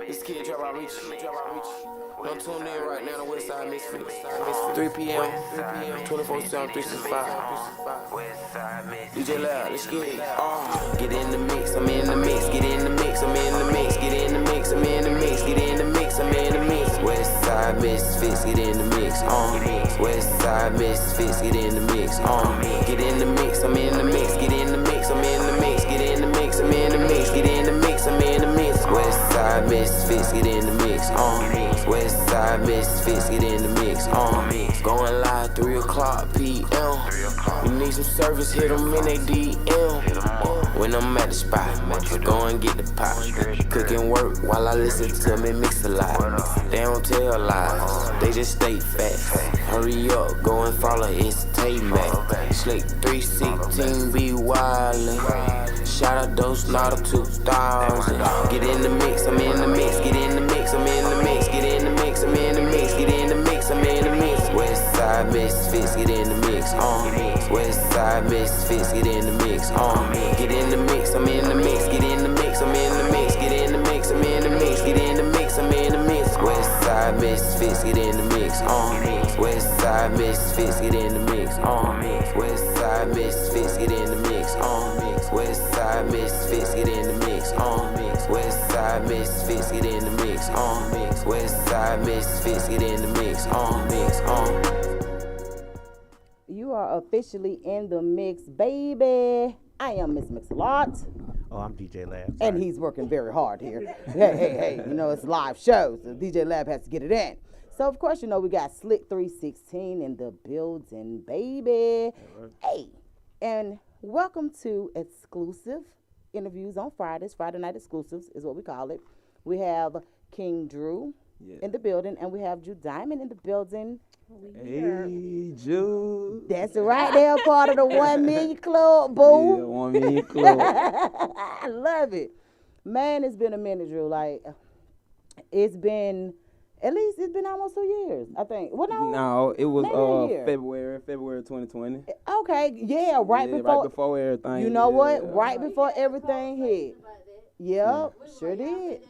This kid drop out reach. Don't tune in right now to Westside Misfits. 3 p.m. 24/7, 365. DJ Loud, let's get it. Get in the mix, I'm in the mix. Get in the mix, I'm in the mix. Get in the mix, I'm in the mix. Get in the mix, I'm in the mix. Westside Misfits, get in the mix. Westside Misfits, get in the mix. Get in the mix, I'm in the mix. Get in the mix, I'm in the mix. Get in the mix, I'm in the mix. Get in the mix, I'm in the mix. Westside Misfits, get in the mix. Westside Misfits, get in the mix. Going live 3 o'clock p.m. You need some service, hit them in they DM. When I'm at the spot, go and get the pot. Cooking work while I listen to me mix a lot. They don't tell lies, they just stay fast. Hurry up, go and follow, it's Tay-Mac. Slick 316, be wildin'. Shout out those not of 2000. Get in the mix, I'm in the mix. Get in the mix, I'm in the mix. Get in the mix, I'm in the mix. Get in the mix, I'm in the mix. Westside Misfits, get in the mix. Westside Misfits, get in the mix. Get in the mix, I'm in the mix. Get in the mix, I'm in the mix. Get in the mix, I'm in the mix. Get in the mix, I'm in the mix. Westside Misfits, get in the mix. Westside Misfits, get in the mix. Westside Misfits, get in the mix. Westside Misfits, get in the mix. Westside Misfits, get in the mix. Westside Misfits, get in the mix. You are officially in the mix, baby. I am Miss Mix-a-Lot. Oh, I'm DJ Lab. And he's working very hard here. Hey, you know, it's a live show, so DJ Lab has to get it in. So, of course, you know, we got Slick 316 in the building, baby. Hey, and welcome to exclusive interviews on Fridays. Friday night exclusives is what we call it. We have King Drew in the building, and we have Drew Diamond in the building. Hey, Drew. That's right. They're part of the 1 million club, boo. Yeah, 1 million club. I love it. Man, it's been a minute, Drew. Like, it's been almost 2 years, I think. Well, No, it was February 2020. Okay, yeah, right before everything. You know what? Right before everything hit. Yep, sure did.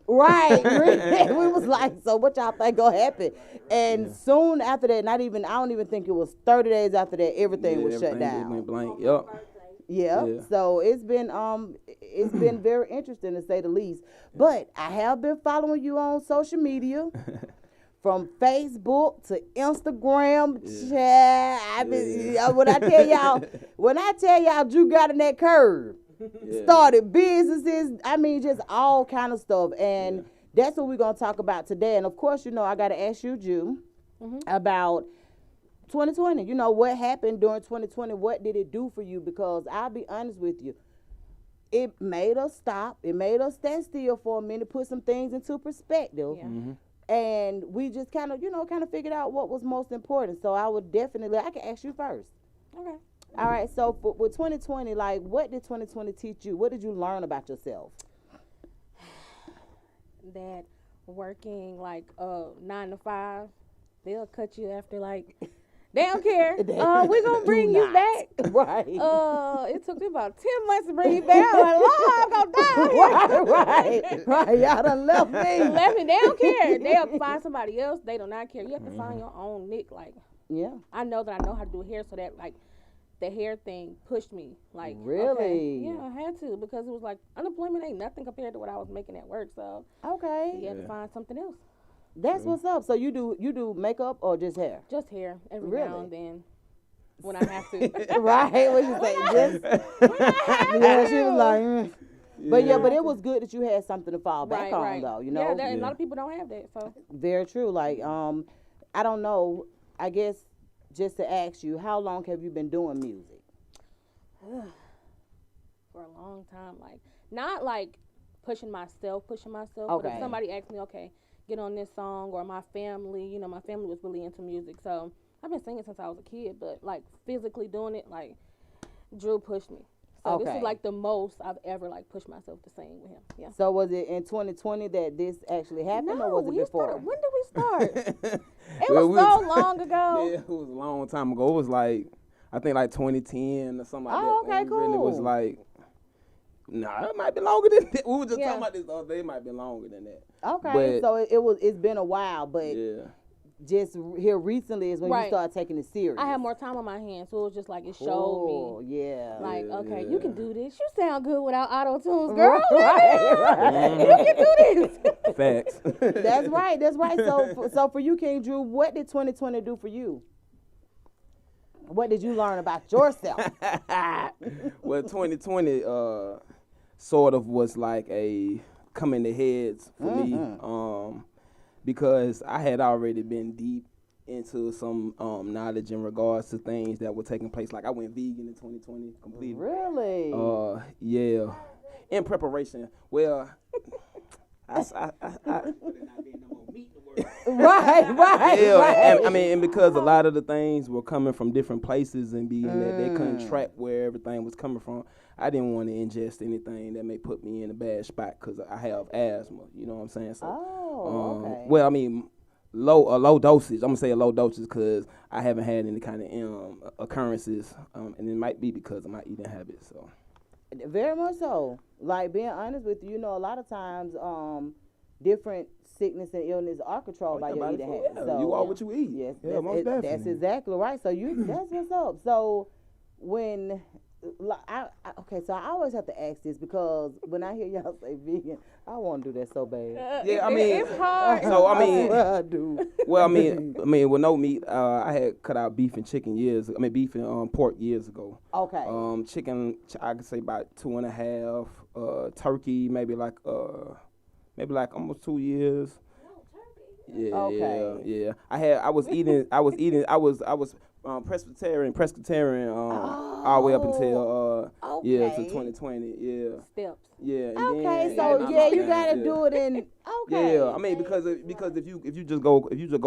Right, we was like, so what y'all think gonna happen? And soon after that, I don't even think it was 30 days after that, everything was shut down. It went blank. Yep. Yeah. So it's been very interesting to say the least. But I have been following you on social media. From Facebook to Instagram, when I tell y'all, Drew got in that curve. Started businesses, just all kind of stuff. And that's what we're going to talk about today. And, of course, you know, I got to ask you, Drew, about 2020. You know, what happened during 2020? What did it do for you? Because I'll be honest with you, it made us stop. It made us stand still for a minute, put some things into perspective. Yeah. And we just kind of figured out what was most important. So I can ask you first. Okay. All right, so with 2020, like, what did 2020 teach you? What did you learn about yourself? That working, 9 to 5, they'll cut you after, they don't care. We're going to bring you back. Right. It took me about 10 months to bring you back. I'm like, Lord, I'm going to die. Right. Y'all done left me. They don't care. They'll find somebody else. They do not care. You have to find your own niche. Yeah. I know that I know how to do hair, so that, the hair thing pushed me. Really? Okay. Yeah, I had to, because it was unemployment ain't nothing compared to what I was making at work. So you had to find something else. That's what's up. So you do makeup or just hair? Just hair every now and then when I have to. Right? What you say? Just yeah, she was like. But but it was good that you had something to fall back on, though. You know. Yeah, a lot of people don't have that. So very true. I don't know. I guess. Just to ask you, how long have you been doing music? For a long time. Not pushing myself. Okay. But if somebody asked me, okay, get on this song, or my family, my family was really into music. So I've been singing since I was a kid, but physically doing it, Drew pushed me. So this is the most I've ever pushed myself to sing with him. Yeah. So was it in 2020 that this actually happened, or was it before? When did we start? It was so long ago. Yeah, it was a long time ago. It was I think 2010 or something like that. Oh, okay, cool. Really was Nah, it might be longer than that. We were just Yeah. talking about this the other day. It might be longer than that. Okay, But- so it's been a while, but Yeah. just here recently is when you Right. start taking it serious. I had more time on my hands, so it was just like it showed Oh, me. yeah. Like, Yeah, okay, yeah. you can do this. You sound good without auto tunes, girl. Right. You can do this. Facts. That's right. That's right. So for you, King Drew, what did 2020 do for you? What did you learn about yourself? Well, 2020 sort of was like a coming to heads for me, because I had already been deep into some knowledge in regards to things that were taking place. Like I went vegan in 2020 completely. Really? Yeah. In preparation. Well, Right. yeah, Right. and I mean, and because a lot of the things were coming from different places and being that they couldn't track where everything was coming from, I didn't want to ingest anything that may put me in a bad spot because I have asthma. You know what I'm saying? So, Okay. well, I mean, a low dosage. I'm gonna say a low dosage because I haven't had any kind of occurrences, and it might be because of my eating habits. So, Very much so. Like being honest with you, a lot of times, different sickness and illness are controlled by your eating habits. So you are what you eat. yes, yeah, most definitely. that's exactly right. So that's what's up. So when okay, so I always have to ask this because when I hear y'all say vegan, I want to do that so bad. Yeah, I mean, it's hard. So I mean, I do. well, I mean, with no meat, I had cut out beef and chicken beef and pork years ago. Okay. Chicken, I could say about 2.5. Turkey, maybe like almost 2 years. Yeah, Okay. yeah. I was Presbyterian, all the way up until yeah, to Okay. 2020. Yeah, Steps. yeah. And Okay, then, so yeah, you gotta do it in. Okay. Yeah, I mean because if you just go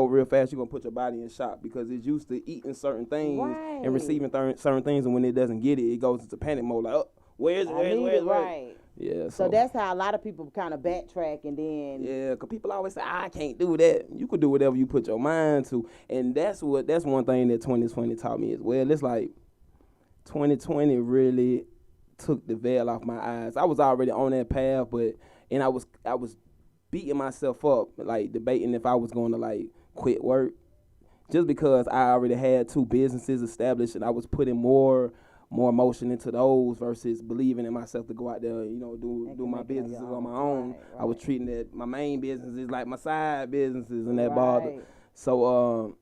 real fast, you're gonna put your body in shock because it's used to eating certain things Right. and receiving certain things, and when it doesn't get it, it goes into panic mode. Like, oh, where's it? Right. Yeah. So that's how a lot of people kind of backtrack and then. Yeah, because people always say, I can't do that. You could do whatever you put your mind to. And that's one thing that 2020 taught me as well. It's like 2020 really took the veil off my eyes. I was already on that path, and I was beating myself up, like debating if I was going to like quit work just because I already had 2 businesses established and I was putting more emotion into those versus believing in myself to go out there, do my businesses on my own. Right. I was treating that my main businesses like my side businesses and that bothered. Right. So,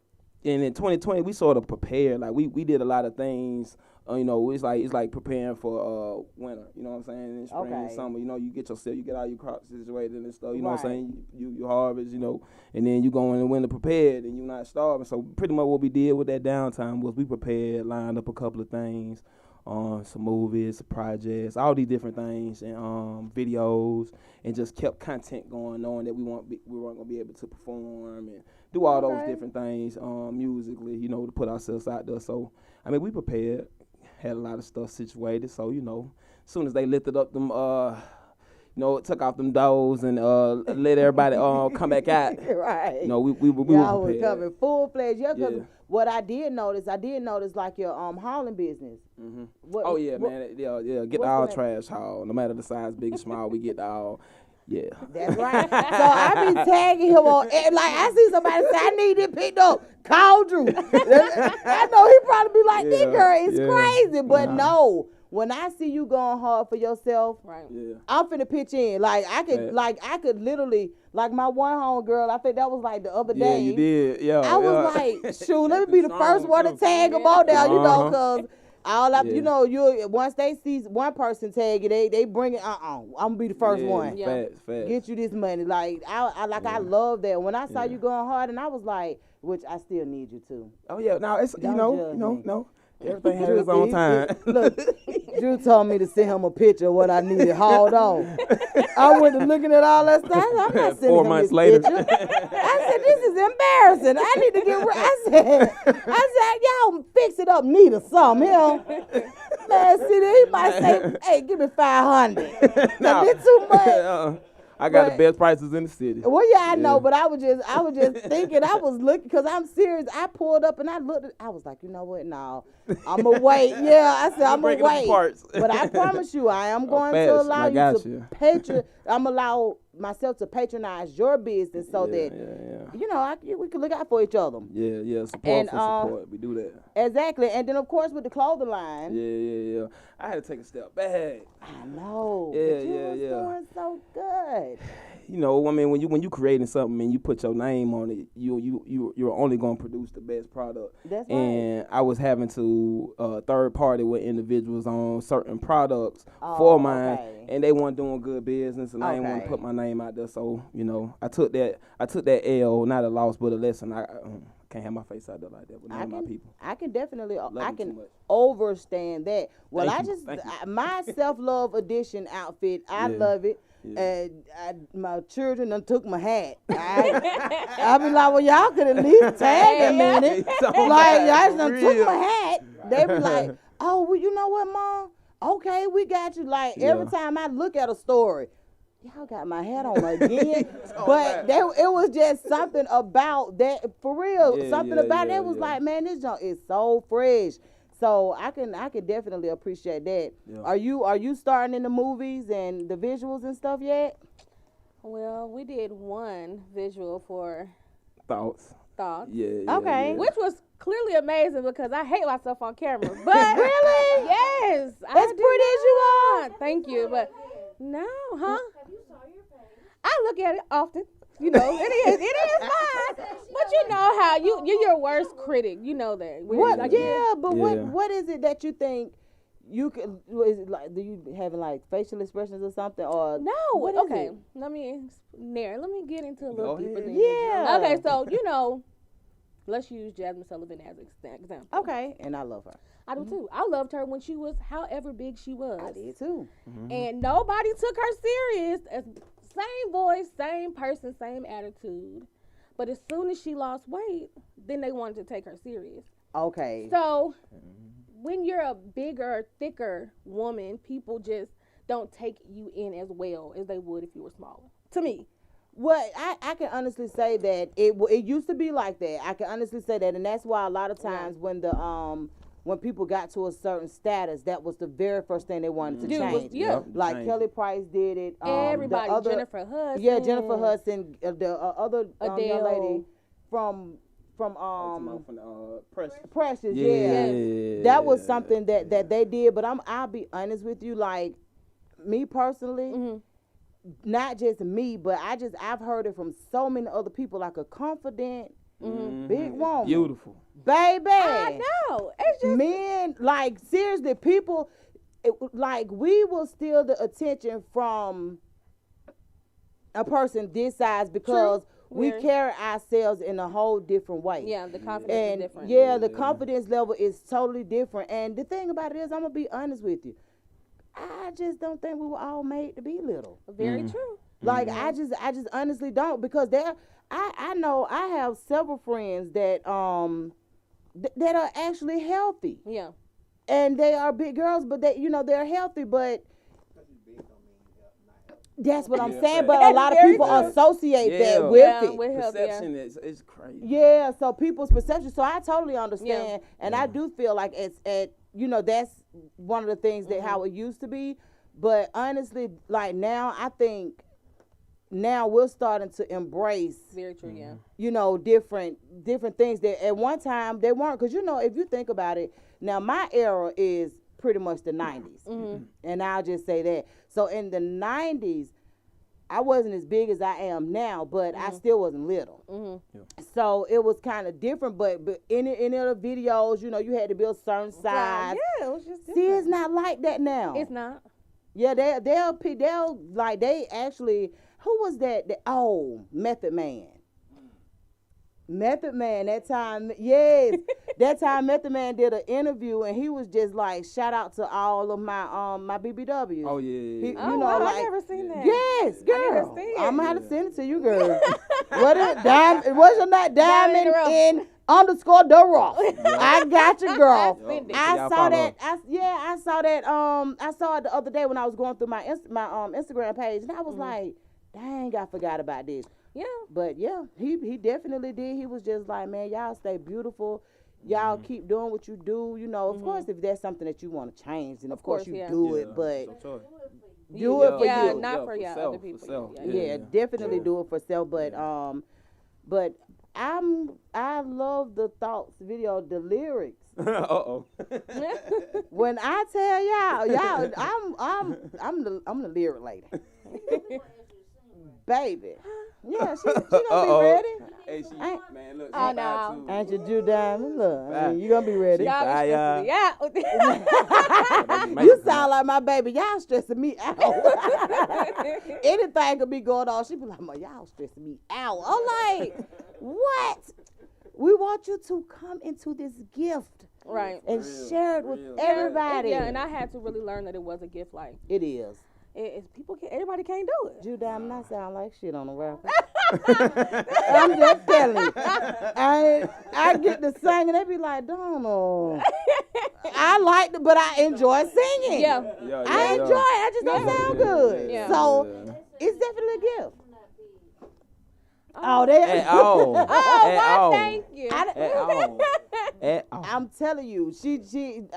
and in 2020 we sort of prepared. Like we did a lot of things. It's like preparing for winter. You know what I'm saying? In spring and Okay. summer, you get all your crops situated and stuff. You know what I'm Right. saying? You harvest, and then you go in the winter prepared and you're not starving. So pretty much what we did with that downtime was we prepared, lined up a couple of things, some movies, projects, all these different things, and videos, and just kept content going on that we weren't gonna be able to perform and do all those different things musically, to put ourselves out there. So I mean, we prepared, had a lot of stuff situated. So as soon as they lifted up them, took off them doors and let everybody come back out. Right. We were Y'all was prepared. coming full fledged. Yeah, 'cause Yeah. what I did notice like your hauling business. Mm-hmm. What, Oh yeah, what- man. Yeah. Get what's all the trash haul, no matter the size, big or small. We get all. Yeah. That's right. So I be tagging him on, I see somebody say, I need it picked up. Call Drew. I know he probably be like, this Yeah, girl is yeah. crazy. But no, when I see you going hard for yourself, Right. Yeah. I'm finna pitch in. Like I Right. could literally, like my one home girl, I think that was like the other Yeah, day. you did. Yeah. I was like, shoot, let me be the first one to tag them on there, cause all I, Yeah. you once they see one person tag it, they bring it. I'm gonna be the first one. Yeah. Facts. Get you this money. Like I love that. When I saw you going hard, and I was like, which I still need you to. Oh yeah. Now it's Don't judge me. no. Everything has its own time. Look, Drew told me to send him a picture of what I needed hauled on. I went to looking at all that stuff. I'm not sending 4 him months this later. picture. I said, this is embarrassing. I need to get I said, y'all fix it up neat or something. Man, see, he might say, hey, give me 500. No. That's too much. I got the But- best prices in the city. Well, yeah, I know, but I was just thinking, I was looking, because I'm serious. I pulled up and I looked, I was like, you know what, no, I'm going to wait. Yeah, I said, I'm going to breaking up the wait. parts. But I promise you, I am going to facts, allow I you got to you. I'm allow myself to patronize your business so that, you know, we can look out for each other. Yeah, support And, for support. We do that. Exactly. And then, of course, with the clothing line. Yeah. I had to take a step back. I know. Yeah, but you was doing so good. You know, I mean, when you creating something and you put your name on it, you're only gonna produce the best product. That's right. And I was having to third party with individuals on certain products for mine, okay. and they weren't doing good business, and I didn't want to put my name out there. So you know, I took that L, not a loss, but a lesson. I can't have my face out there like that with none of my people. I can definitely, I them too can much. overstand that. Well, Thank you. My self-love edition outfit, I love it. And my children done took my hat. I be like, well, y'all could at least tag a minute. Like, y'all done took my hat. They be like, oh, well, you know what, Mom? Okay, we got you. Like, every time I look at a story, y'all got my hat on again. But it was just something about that, for real. Something about it was like, man, this junk is so fresh. So I can definitely appreciate that. Yeah. Are you starting in the movies and the visuals and stuff yet? Well, we did one visual for Thoughts. Yeah. Okay. Which was clearly amazing because I hate myself on camera. But really? Yes. As pretty as you are. Thank you. But no, huh? Have you saw your face? I look at it often. You know, it is mine. But you know how you're your worst critic. You know that. What? Like, But what is it that you think you can? Is it like, do you having like facial expressions or something? Or no? What is okay. it? Let me get into a little deeper. Yeah. Okay, so you know, let's use Jasmine Sullivan as an example. Okay, and I love her. I do too. I loved her when she was however big she was. I did too. And nobody took her serious. Same voice, same person, same attitude. But as soon as she lost weight, then they wanted to take her serious. Okay. So when you're a bigger, thicker woman, people just don't take you in as well as they would if you were smaller. To me. Well, I can honestly say that it used to be like that. I can honestly say that, and that's why a lot of times when people got to a certain status, that was the very first thing they wanted to change. Like Kelly Price did it. Everybody, Jennifer Hudson. Yeah, Jennifer Hudson, the other young lady from Precious. Yeah. That was something that they did. But I'll be honest with you, like me personally. Not just me, but I've heard it from so many other people, like a confident, big woman. Beautiful. Baby. I know. It's just men, like seriously, people, like we will steal the attention from a person this size because we carry ourselves in a whole different way. Yeah, the confidence is different. Yeah, the confidence level is totally different. And the thing about it is, I'm gonna be honest with you. I just don't think we were all made to be little. Very true. Like I just honestly don't, because I know I have several friends that that are actually healthy. Yeah. And they are big girls, but they're healthy, but that's what I'm saying. But a lot of people associate that with it. With health, Perception is crazy. Yeah, so people's perception. So I totally understand, and I do feel like it's that's one of the things that how it used to be. But honestly, like now, I think now we're starting to embrace. Very true. Yeah. Different things that at one time they weren't. Because if you think about it, now my era is pretty much the 90s, and I'll just say that. So in the 90s, I wasn't as big as I am now, but I still wasn't little. So it was kind of different. But in the videos, you had to be a certain size. Yeah, it was just different. See, it's not like that now. It's not. Yeah, they'll like they actually. Who was that? Method Man. Method Man, that time, yes. That time Method Man did an interview and he was just like, shout out to all of my BBWs. Oh, yeah. I've never seen that. Yes, girl. I never seen it. I'm going to have to send it to you, girl. Was your not Diamond in _the Rock? I got you, girl. I saw that. I saw that. I saw it the other day when I was going through my Instagram page, and I was like, dang, I forgot about this. Yeah. But yeah, he definitely did. He was just like, man, y'all stay beautiful. Y'all keep doing what you do. You know, of course, if there's something that you want to change, then of course you do it. But do it for you. Not for y'all, other people. For self. Yeah, definitely do it for self. But but I love the thoughts video, the lyrics. When I tell y'all, I'm the lyric lady. Baby. Yeah, she gonna be ready. Hey, man, look. Oh, no. Ain't you do diamond? Look, I mean, you gonna be ready. Y'all be stressing me out. You sound like my baby. Y'all stressing me out. Anything could be going on. She be like, y'all stressing me out. I'm like, what? We want you to come into this gift. Right. And share it with everybody. Yeah, and I had to really learn that it was a gift. Like, it is. Everybody can't do it. Judah, I'm not sound like shit on the rapper. I'm just telling you. I get to sing and they be like, Donald. I like it, but I enjoy singing. Yeah. I enjoy it. I just don't sound good. Yeah. So it's definitely a gift. Oh, they At all. At all. Thank you. At all. At all. I'm telling you,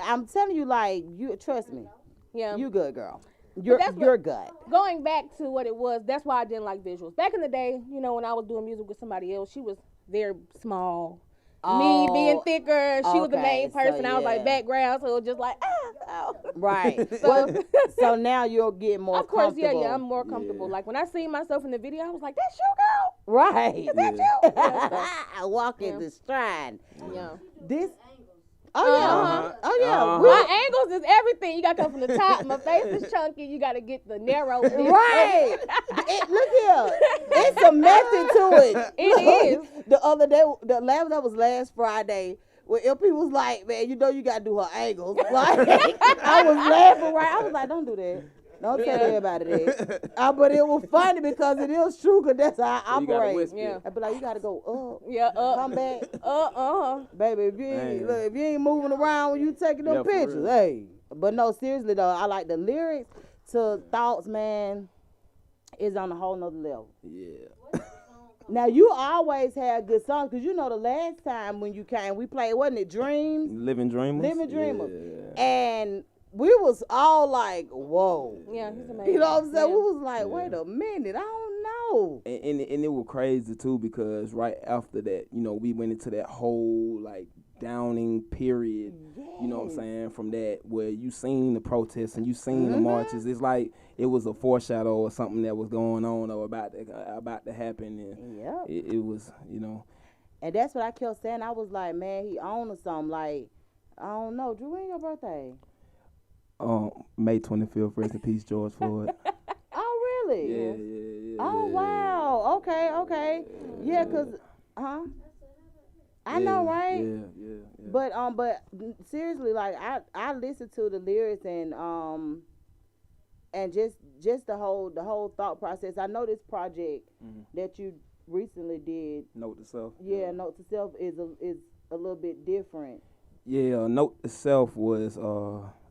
I'm telling you, like, you trust me. Yeah. You good, girl. You're good. Going back to what it was, that's why I didn't like visuals. Back in the day, you know, when I was doing music with somebody else, she was very small. Me being thicker, she was the main person. I was like background, so it was just like, Right. So now you'll get more comfortable. Of course, yeah, I'm more comfortable. Like when I seen myself in the video, I was like, that's you, girl. Right. Is that you? I walk in the stride. Yeah. This. Oh yeah. Oh yeah. My angles is everything. You gotta come from the top. My face is chunky. You gotta get the narrow. Right. Look here. It's a method to it. It is. The other day, that was last Friday. When LP was like, man, you know you gotta do her angles. Like I was laughing. Right. I was like, don't do that. Don't tell everybody that. But it was funny because it is true, because that's how I operate. Yeah. I be like, you got to go up. Yeah, up. Come back. Baby, if you ain't moving around when you taking them pictures, hey. But no, seriously, though, I like the lyrics to Thoughts, man, is on a whole nother level. Yeah. Now, you always had good songs, because you know the last time when you came, we played, wasn't it, Dreams? Living Dreamers. Living Dreamers. Yeah. And we was all like, whoa. Yeah, he's amazing. You know what I'm saying? Yeah. We was like, wait a minute, I don't know. And it was crazy too, because right after that, you know, we went into that whole like downing period. Yes. You know what I'm saying? From that, where you seen the protests and you seen the marches, it's like it was a foreshadow or something that was going on or about to happen. And it was, you know. And that's what I kept saying. I was like, man, he owned or something. Like, I don't know. Drew, when your birthday? May 25th, rest in peace, George Floyd. Oh, really? Yeah. Oh, wow. Okay. Yeah, because, I know, right? Yeah. But seriously, like, I listened to the lyrics and just the whole thought process. I know this project that you recently did. Note to Self. Yeah, Note to Self is a little bit different. Yeah, Note to Self was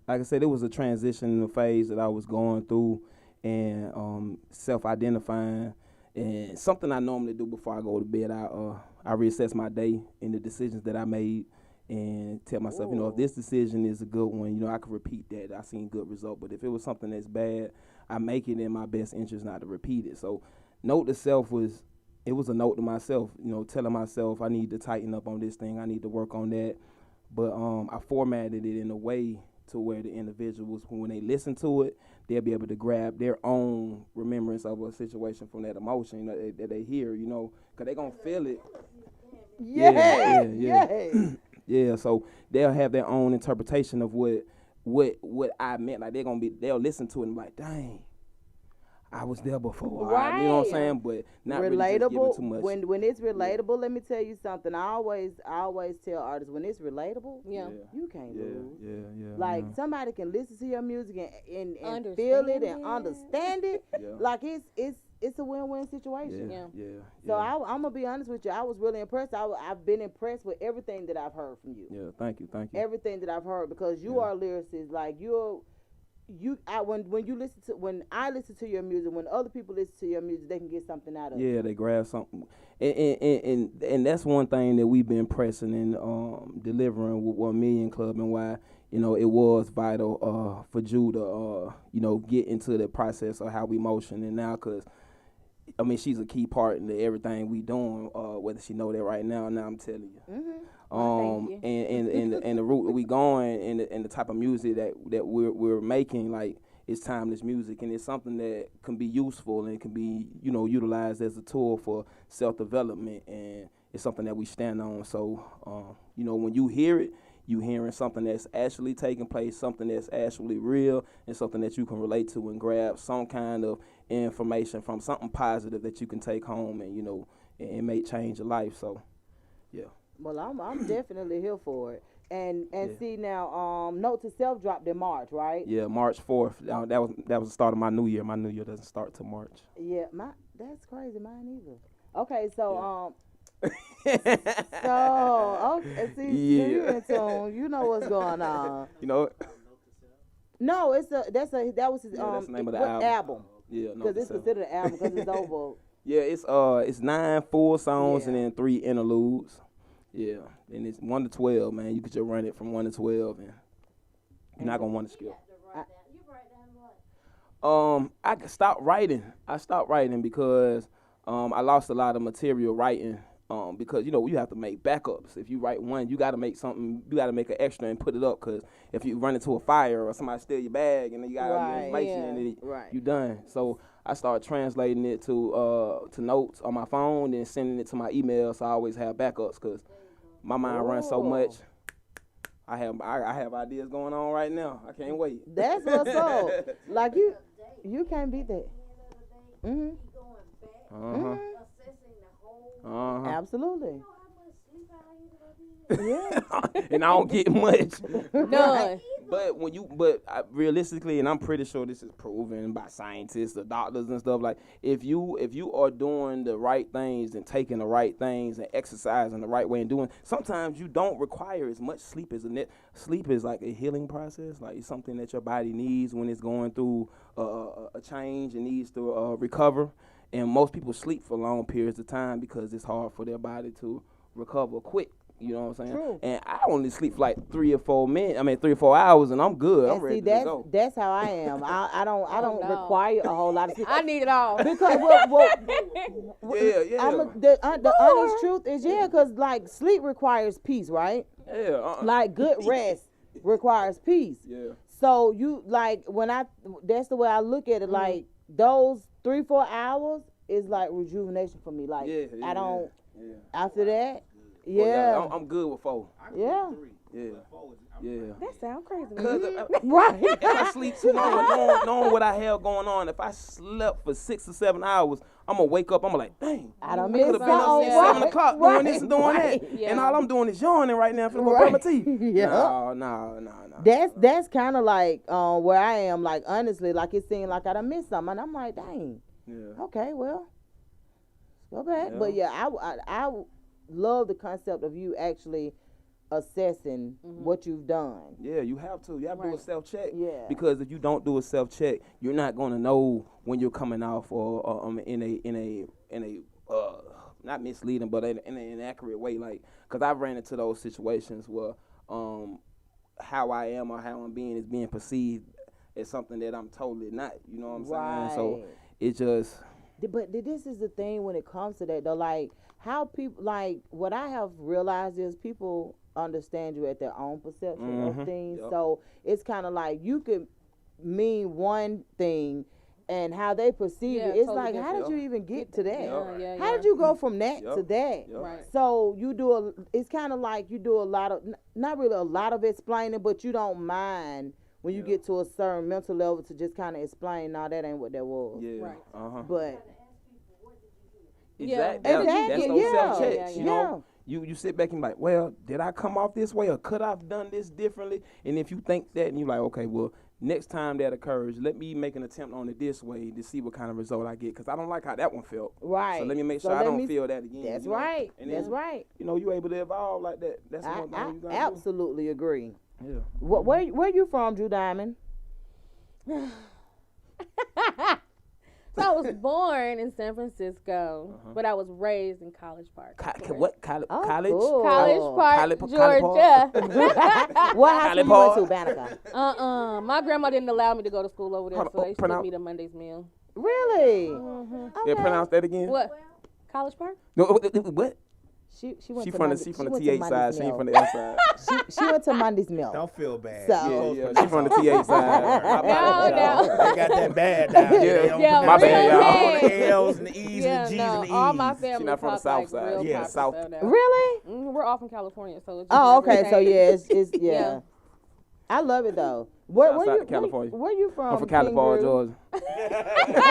like I said, it was a transition phase that I was going through, and self-identifying, and something I normally do before I go to bed. I reassess my day and the decisions that I made, and tell myself, you know, if this decision is a good one, you know, I can repeat that. I seen good result. But if it was something that's bad, I make it in my best interest not to repeat it. So, Note to Self was a note to myself, you know, telling myself I need to tighten up on this thing, I need to work on that. But I formatted it in a way to where the individuals, when they listen to it, they'll be able to grab their own remembrance of a situation from that emotion, you know, that they hear, you know, because they're going to feel it. Yeah. Yeah, so they'll have their own interpretation of what I meant. Like, they'll listen to it and be like, dang, I was there before. Right. You know what I'm saying? But not relatable. really just giving too much. When it's relatable, let me tell you something. I always tell artists, when it's relatable, you can't lose. Yeah. Like, somebody can listen to your music and Understand feel it and understand it. Yeah. Like, it's a win-win situation. Yeah. So I'm gonna be honest with you. I was really impressed. I've been impressed with everything that I've heard from you. Yeah, thank you. Everything that I've heard, because you are a lyricist. Like, when I listen to your music, when other people listen to your music, they can get something out of it. Yeah, they grab something, and that's one thing that we've been pressing and delivering with 1 Million Club, and why it was vital for Ju to get into the process of how we motion, and now because she's a key part in everything we doing, whether she know that right now. Now I'm telling you. Mm-hmm. Thank you. And the route that we going, and the type of music that we're making, like, it's timeless music, and it's something that can be useful and can be utilized as a tool for self-development, and it's something that we stand on. So when you hear it, you hearing something that's actually taking place, something that's actually real, and something that you can relate to and grab some kind of information from, something positive that you can take home and and make change your life. So yeah. Well, I'm definitely here for it. And Yeah. see now, Note to Self dropped in March, right? Yeah, March 4th. That was the start of my new year. My new year doesn't start till March. Yeah, that's crazy. Mine either. Okay, so see, Yeah. you in tune. You know what's going on. No, that was his that's the name of the what album. Yeah, Because it's considered an album because it's over. Yeah, it's 9 full songs Yeah. and then 3 interludes. Yeah, and it's 1 to 12, man. You could just run it from 1 to 12, and you're not gonna want to skip. I stopped writing. I stopped writing because I lost a lot of material writing. Because you have to make backups. If you write one, you got to make something. You got to make an extra and put it up. Because if you run into a fire or somebody steal your bag and then you got all your information in it, you done. So I started translating it to notes on my phone and sending it to my email. So I always have backups because my mind runs so much. I have ideas going on right now. I can't wait. That's what's up. Like you can't beat that. Mhm. Absolutely. Yeah. And I don't get much. None. But realistically, and I'm pretty sure this is proven by scientists or doctors and stuff, like if you are doing the right things and taking the right things and exercising the right way and doing, sometimes you don't require as much sleep as sleep is like a healing process. Like it's something that your body needs when it's going through a change and needs to recover. And most people sleep for long periods of time because it's hard for their body to recover quick. You know what I'm saying? True. And I only sleep for like 3 or 4 hours, and I'm good. I'm ready to go. That's how I am. I don't require a whole lot of sleep. I need it all. Because Yeah. The honest truth is because like sleep requires peace, right? Yeah. Like good rest requires peace. Yeah. So you like that's the way I look at it. Like those 3-4 hours is like rejuvenation for me. Like I don't after that. Yeah. I'm good with 4. Yeah. Yeah. That sounds crazy. Right. If I sleep too long, knowing what I have going on, if I slept for 6 or 7 hours, I'm going to wake up, I'm like, dang. I done I missed could have been up since 7 o'clock doing this and doing that. Yeah. And all I'm doing is yawning right now. I'm finna go brush my teeth. Yeah. No. That's kind of like where I am. Like honestly, like it seemed like I done missed something. And I'm like, dang. Yeah. Okay, well, go back. Yeah. But yeah, I love the concept of you actually assessing what you've done. Yeah, you have to. You have to do a self-check. Yeah. Because if you don't do a self-check, you're not going to know when you're coming off or in a not misleading, but in an inaccurate way. Like, because I've ran into those situations where how I am or how I'm being is being perceived as something that I'm totally not. You know what I'm saying? So it just. But this is the thing when it comes to that though. Like how people what I have realized is people understand you at their own perception of things. Yep. So it's kind of like you could mean one thing and how they perceive it. It's totally like, how did you even get to that? How did you go from that to that? Right. So you do it's kind of like you do a lot of, not really a lot of explaining, but you don't mind when you get to a certain mental level to just kind of explain, no, that ain't what that was. Yeah. Right. But Exactly. That's those self-checks. You know, you sit back and be like, well, did I come off this way or could I have done this differently? And if you think that and you're like, okay, well, next time that occurs, let me make an attempt on it this way to see what kind of result I get, because I don't like how that one felt. Right. So let me make sure I don't feel that again. That's you know? right. And that's then, right. You know, you're able to evolve like that. That's one thing you got to absolutely agree. do. Yeah. Where you from, Drew Diamond? So I was born in San Francisco, but I was raised in College Park. What? College? Cool. College Park, College Georgia. What high school you went to, Banneker? My grandma didn't allow me to go to school over there, Hold on, so they pronounce- took me to Monday's meal. Really? Yeah, pronounce that again. What? College Park? No, what? She went She to from Monday, the went TH to side. Monday's She ain't Mill. from the F side. She went to Monday's Mill. Don't feel bad. So- Yeah, she from the TH side. No. They got that bad down here. They don't Yeah, my pronounce bad, y'all. all the L's and the E's Yeah, and the G's no, and the E's. all my family not from the talk South like side. real Yeah, proper South. stuff now. Really? We're all from California, so it's just Oh, never okay. So changed. yeah, it's yeah. Yeah. I love it though. Where Southside you of California. Where you from? I'm from Cali Park, King Drew? Georgia.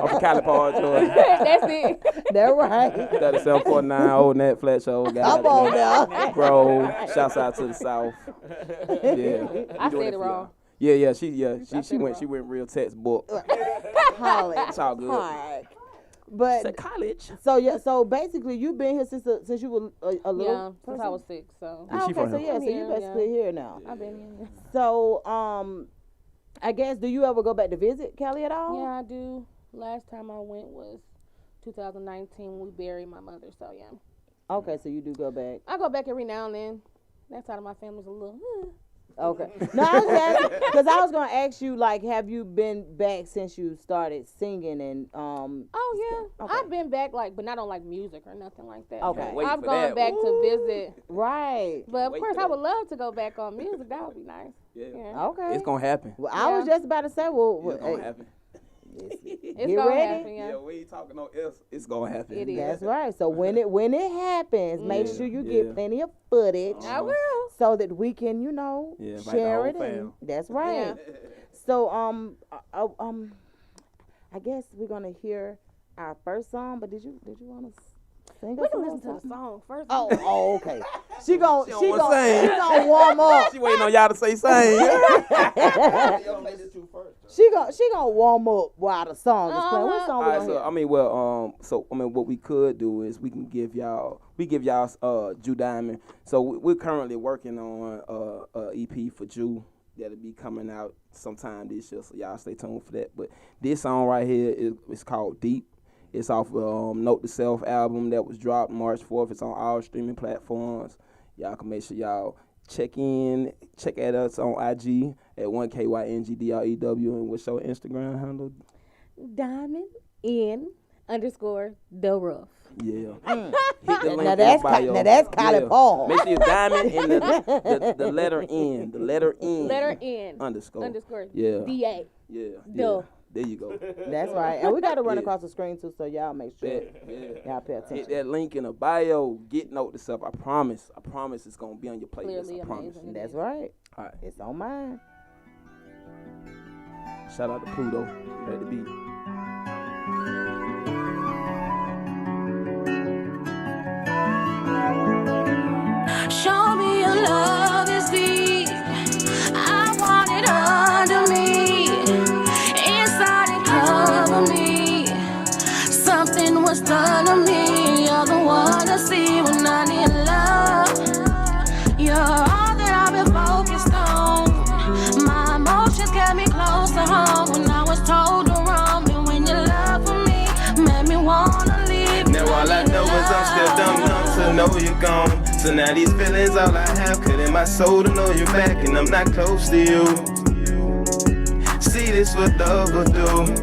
I'm from Cali Park, Georgia. That's it. That right. 3749 old Nat Fletcher, old guy. Come on now. Bro, shouts out to the South. Yeah. I We doing said it for wrong. y'all. Yeah, she said went it real textbook. College. It's all good. Park. But Said college. so basically you've been here since you were a little Yeah, since I was 6, so Oh, She okay, from so here. yeah, so you Yeah, basically here now. I've been here. So I guess do you ever go back to visit Kelly at all? Yeah, I do. Last time I went was 2019. We buried my mother, so yeah. Okay, so you do go back. I go back every now and then. That side of my family's a little. Okay. No, I was asking because I was gonna ask you like, have you been back since you started singing and Oh yeah, Okay. I've been back but not on like music or nothing like that. Okay. Wait I've for gone that. back to visit, right? but of Wait course for I that. would love to go back on music. That would be nice. Yeah. Yeah. Okay. It's gonna happen. Well, I was just about to say, well, It's gonna happen. It's Get gonna ready? happen. Yeah. Yeah, we ain't talking no else. It's gonna happen. It is. that's right. So when it happens, make sure you Yeah. get plenty of footage I will. so that we can, Yeah, invite the share whole it. And, fam. that's right. Yeah. So I guess we're gonna hear our first song. But did you want to sing? We us can a listen little to the something? song first. Oh, okay. She gon' don't wanna sing. she gonna warm up. She waiting on y'all to say sing. She gonna warm up while the song is playing. What song we Alright, gonna so hear? what we could do is we give y'all Jew Diamond. So we're currently working on a EP for Jew that'll be coming out sometime this year. So y'all stay tuned for that. But this song right here is called Deep. It's off Note to Self album that was dropped March 4th. It's on all streaming platforms. Y'all can make sure y'all check at us on IG at 1KYNGDREW. And what's your Instagram handle? Diamond in _ the rough. Yeah. Hit the link Now in that's the bio. now that's Colin Yeah. Paul. Make sure you diamond in the letter N. The letter N. Letter N _. _ Yeah. DA. Yeah. Duh. Yeah. There you go. That's right. And we gotta run Yeah. across the screen too, so y'all make sure Yeah. y'all pay Hit attention. that link in the bio. Get Note to Self. I promise it's gonna be on your playlist. Clearly I promise. amazing. That's right. All right. It's on mine. Shout out to Pluto. Ready to be. Show me your love is deep. I want it under me. Inside and cover me. Something was done to me. You're the one I see when I need love. You're all that I've been focused on. My emotions kept me close to home when I was told to run. And when your love for me made me wanna leave. Now all I know is I'm still dumb to know you're gone. So now these feelings all I have, could in my soul to know you're back and I'm not close to you. See this what love will do.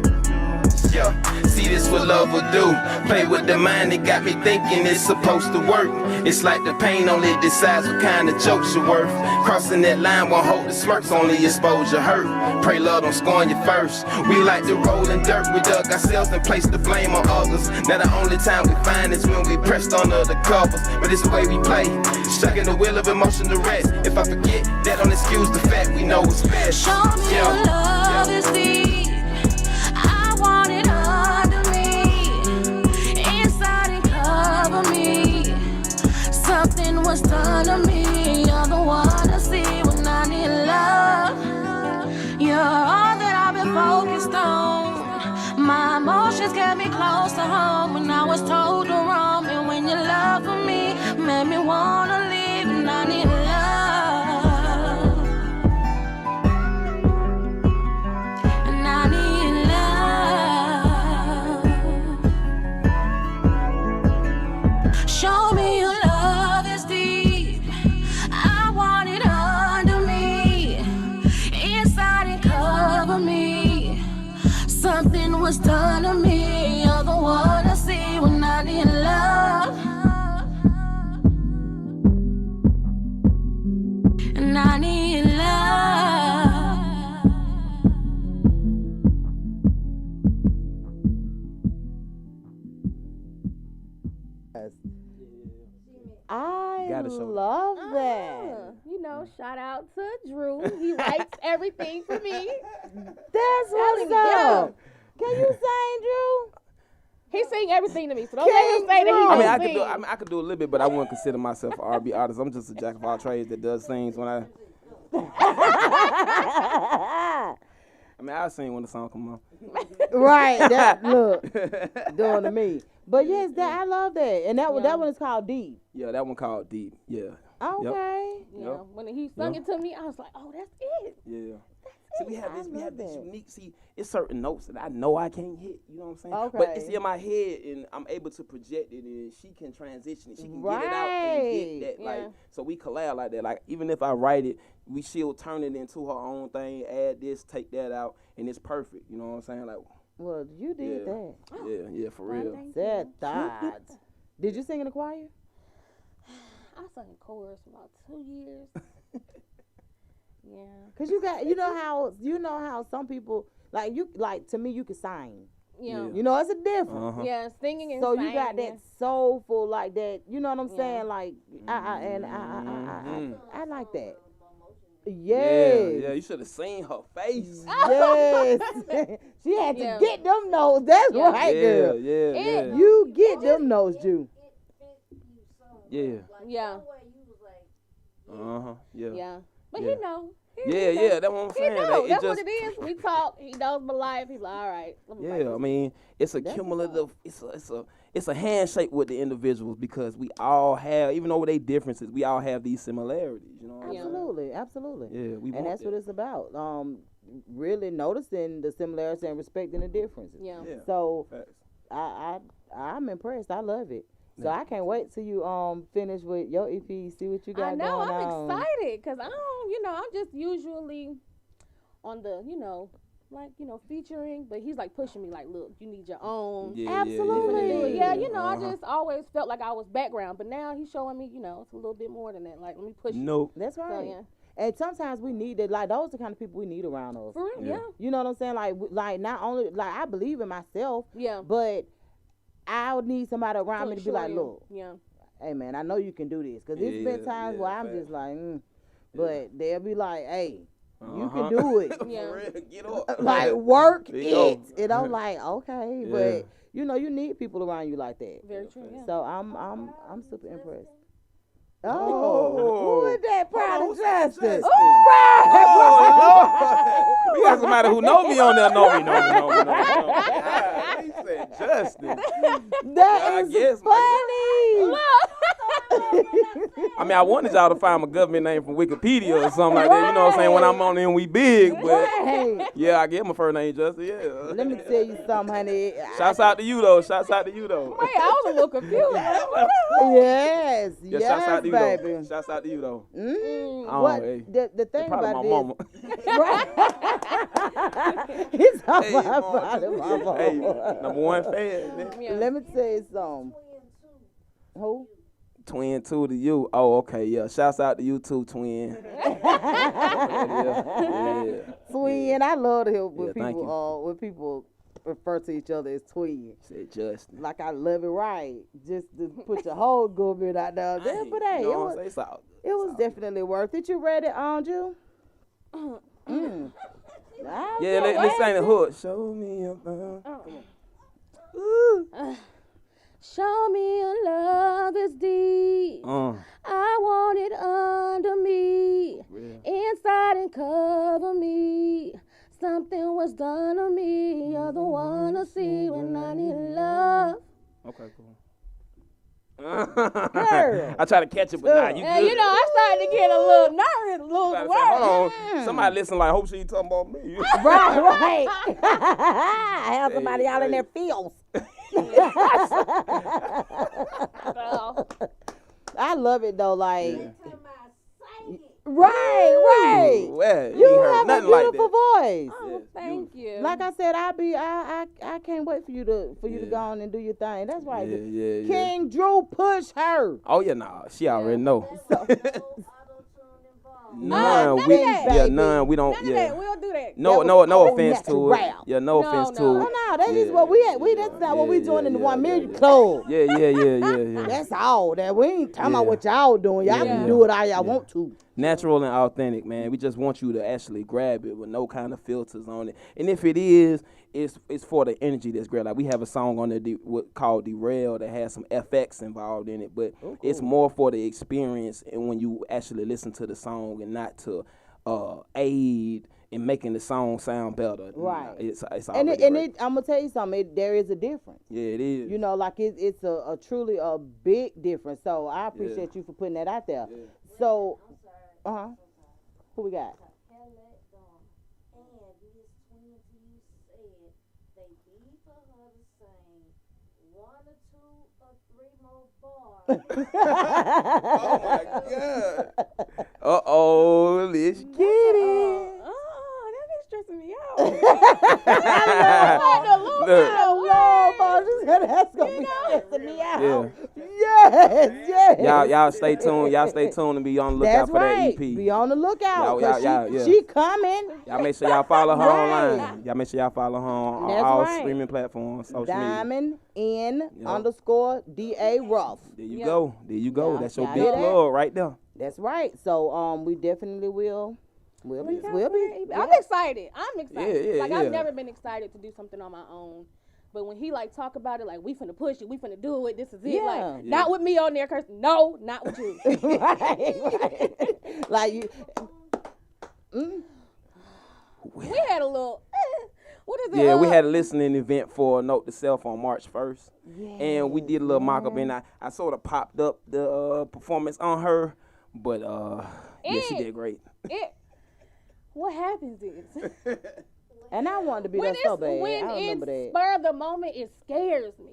Yo, see this what love will do. Play with the mind, it got me thinking it's supposed to work. It's like the pain only decides what kind of jokes you're worth. Crossing that line won't hold the smirks, only expose your hurt. Pray love don't scorn you first. We like to roll in dirt, we dug ourselves and placed the blame on others. Now the only time we find is when we pressed under the covers. But it's the way we play, stuck in the wheel of emotion to rest. If I forget, that don't excuse the fact we know it's best. Show me your love is deep. I want it under me. Inside and cover me. Something was done to me. You're the one I see when I need love. You're all that I've been focused on. My emotions kept me close to home when I was told to run. And when your love for me made me wanna leave, and I need love. was done to me. You're the one I see when I need love. And I need love. I Gotta show love that. You know, shout out to Drew. He writes everything for me. That's what's up. Can you sing, Drew? He sing everything to me, so don't let him say that he Drew. I mean, don't I could do a little bit, but I wouldn't consider myself an R&B artist. I'm just a jack of all trades that does things when I mean, I'll sing when the song come on. Right. That look doing to me. But yes, that I love that, and that one is called Deep. Yeah, that one called Deep. Yeah. Okay. Yeah, Yep. when he sung it to me, I was like, oh, that's it. Yeah. See, we have this that. unique. See, it's certain notes that I know I can't hit. You know what I'm saying? Okay. But it's in my head, and I'm able to project it, and she can transition it. She can get it out and get that. Yeah. Like, so we collab like that. Like, even if I write it, she'll turn it into her own thing. Add this, take that out, and it's perfect. You know what I'm saying? Like, Well, you did yeah, that. yeah, for real. Said that. Did you sing in the choir? I sung in chorus for about 2 years. Yeah. Cause you know how some people like to me you can sing. Yeah. You know, it's a difference. Yeah, singing and So singing. you got that soulful like that. You know what I'm saying? Like I like that. Yes. Yeah, you should have seen her face. Yes. She had to Yeah. get them notes. That's Yeah. right, Yeah, girl. yeah. You get them notes, Jew. Yeah. Yeah. Yeah. Yeah. But Yeah. he know. Yeah, that's what I'm He saying. knows. Like, it That's just, what it is. We talk. He knows my life. He's like, all right. let me write yeah, I this. mean, it's a cumulative. It's a handshake with the individuals because we all have, even though they differences, we all have these similarities. You know what I'm saying? Absolutely. Yeah, we And want that's that. what it's about. Really noticing the similarities and respecting the differences. Yeah. Yeah. So Facts. I'm impressed. I love it. So I can't wait till you finish with your EP. See what you got I know. going on. I'm excited because I don't, I'm just usually on the, featuring, but he's like pushing me like, look, you need your own. Yeah, Absolutely. Yeah, I just always felt like I was background, but now he's showing me, it's a little bit more than that. Like, let me push you. Nope. That's right. So, yeah. And sometimes we need it. Like those are the kind of people we need around us. For real, yeah. You know what I'm saying? Like not only like I believe in myself, Yeah. but I would need somebody around me to be like, look, Yeah. hey man, I know you can do this. Cause there's been times where I'm facts. just like, but they'll be like, hey, you Uh-huh. can do it. Yeah. For real, get up. Like work There you go. it. And I'm like, okay, Yeah. but you need people around you like that. Very true, yeah. So I'm super impressed. Oh. Who is that? Proud of who's that? Justice. Justice. Right. We got somebody who know me on there. Know me. God, he said Justin. That I is guess, funny. I mean, I wanted y'all to find my government name from Wikipedia or something like that. You know what I'm saying? When I'm on there and we big, but Right. yeah, I get my first name Justin. Yeah. Let me tell you something, honey. Shouts out to you though. Wait, I was a little confused. Yes, Yeah, yes, shouts out to you baby. though. Shouts out to you though. Mm. Oh, What hey. the thing Probably about my this? mama. Right. He's talking Hey, about mama. my mama. Hey, number one fan. Man. Yeah. Let me tell you something. Who? Twin 2 to you. Oh, okay, yeah. Shouts out to you too, twin. yeah. Twin. I love to hear when Yeah, thank people refer to each other as twin. Said Justin. Like I love it right. Just to put your whole good bit out there. But hey, You know what I'm saying? It's all good. it was definitely worth it. You read it, you? Yeah, let's sing the hook. Show me your love. Show me your love is deep. I want it under me, inside and cover me. Something was done to me. You're the one to see when I need love. Okay, cool. Girl. I try to catch it, but nah, you And good. I started to get a little nervous, lose I said, words. hold on. Somebody listen like, hope she talking about me. Right. I have somebody out in their fields. I love it though, like right. Well, You ain't heard have a nothing like beautiful that. voice. Oh, thank you. like I said, I can't wait for you to go on and do your thing. That's right. Yeah. King Drew, push her. Oh yeah, nah, she already know. None of we- that. Yeah, none. We don't. None of Yeah. that. We don't do that. No offense to it. natural. Yeah, no No, offense no. to No, it. no, that is what we at. That's not what we doing in the 1 million club. Yeah. That's all that we ain't talking about Yeah. what y'all doing. Y'all Yeah. can do it how y'all want to. Natural and authentic, man. We just want you to actually grab it with no kind of filters on it. And if it is, it's for the energy that's great. Like we have a song on there called Derail that has some FX involved in it, but it's more for the experience and when you actually listen to the song and not to aid in making the song sound better. Right. It's And already great. I'm gonna tell you something. There is a difference. Yeah, it is. You know, like it's a truly a big difference. So I appreciate you for putting that out there. So, who we got? Oh my God. Uh-oh, let's get it. Oh, that be stressing me out. That's gonna be stressing me out. Yeah. Yes. Y'all stay tuned. Y'all stay tuned and be on the lookout That's for right. that EP. Be on the lookout. Y'all, 'Cause she coming. Y'all make sure y'all follow her Right. online. Y'all make sure y'all follow her on That's all right. streaming platforms, social media. Diamond N Yep. underscore DA Ruff. There you Yeah. go. There you go. Yeah, That's your y'all big hear that? plug right there. That's right. So we definitely will. We'll be. I'm excited. I'm excited. Yeah, like yeah. I've never been excited to do something on my own. But when he like talk about it, like we finna push it, we finna do it. This is it. Yeah. Like not with me on there, cause no, not with you. right. Like you. We had a little. What is it? Yeah, we had a listening event for Note to Self on March 1st. And we did a little mock-up, and I sort of popped up the performance on her. But, yeah, she did great. What happens is And I wanted to be there so bad. when I remember it's that. spur of the moment, it scares me,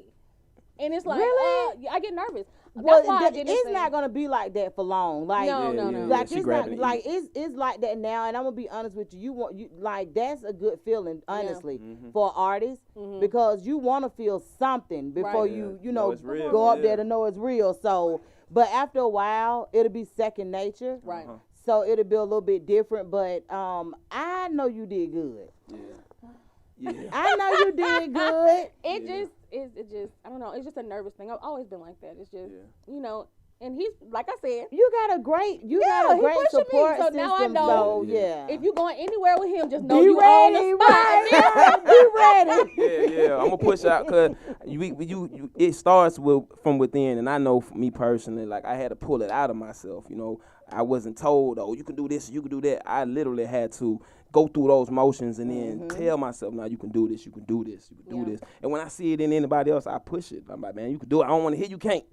and it's like, Really? I get nervous. Well, That's why I didn't it's sing. not gonna be like that for long. Like, No. like she it's grabbing not it. like it's like that now. And I'm gonna be honest with you. You like that's a good feeling, honestly, for artists because you want to feel something before Right. you Know know it's real, go up yeah. there to know it's real. So, but after a while, it'll be second nature. Right. So it'll be a little bit different. But I know you did good. Yeah. I know you did good. It just I don't know. It's just a nervous thing. I've always been like that. It's just you know. And he's like I said. You got a great he support pushing me, so system. now I know. So, yeah. If you going anywhere with him, just know Be you ready, on the spot. right? Be ready. Yeah. I'm gonna push out because it starts from within, and I know for me personally, like I had to pull it out of myself. You know, I wasn't told, oh, you can do this, you can do that. I literally had to go through those motions and then tell myself, now you can do this, you can do this, you can do this. And when I see it in anybody else, I push it. I'm like, man, you can do it. I don't want to hear you can't.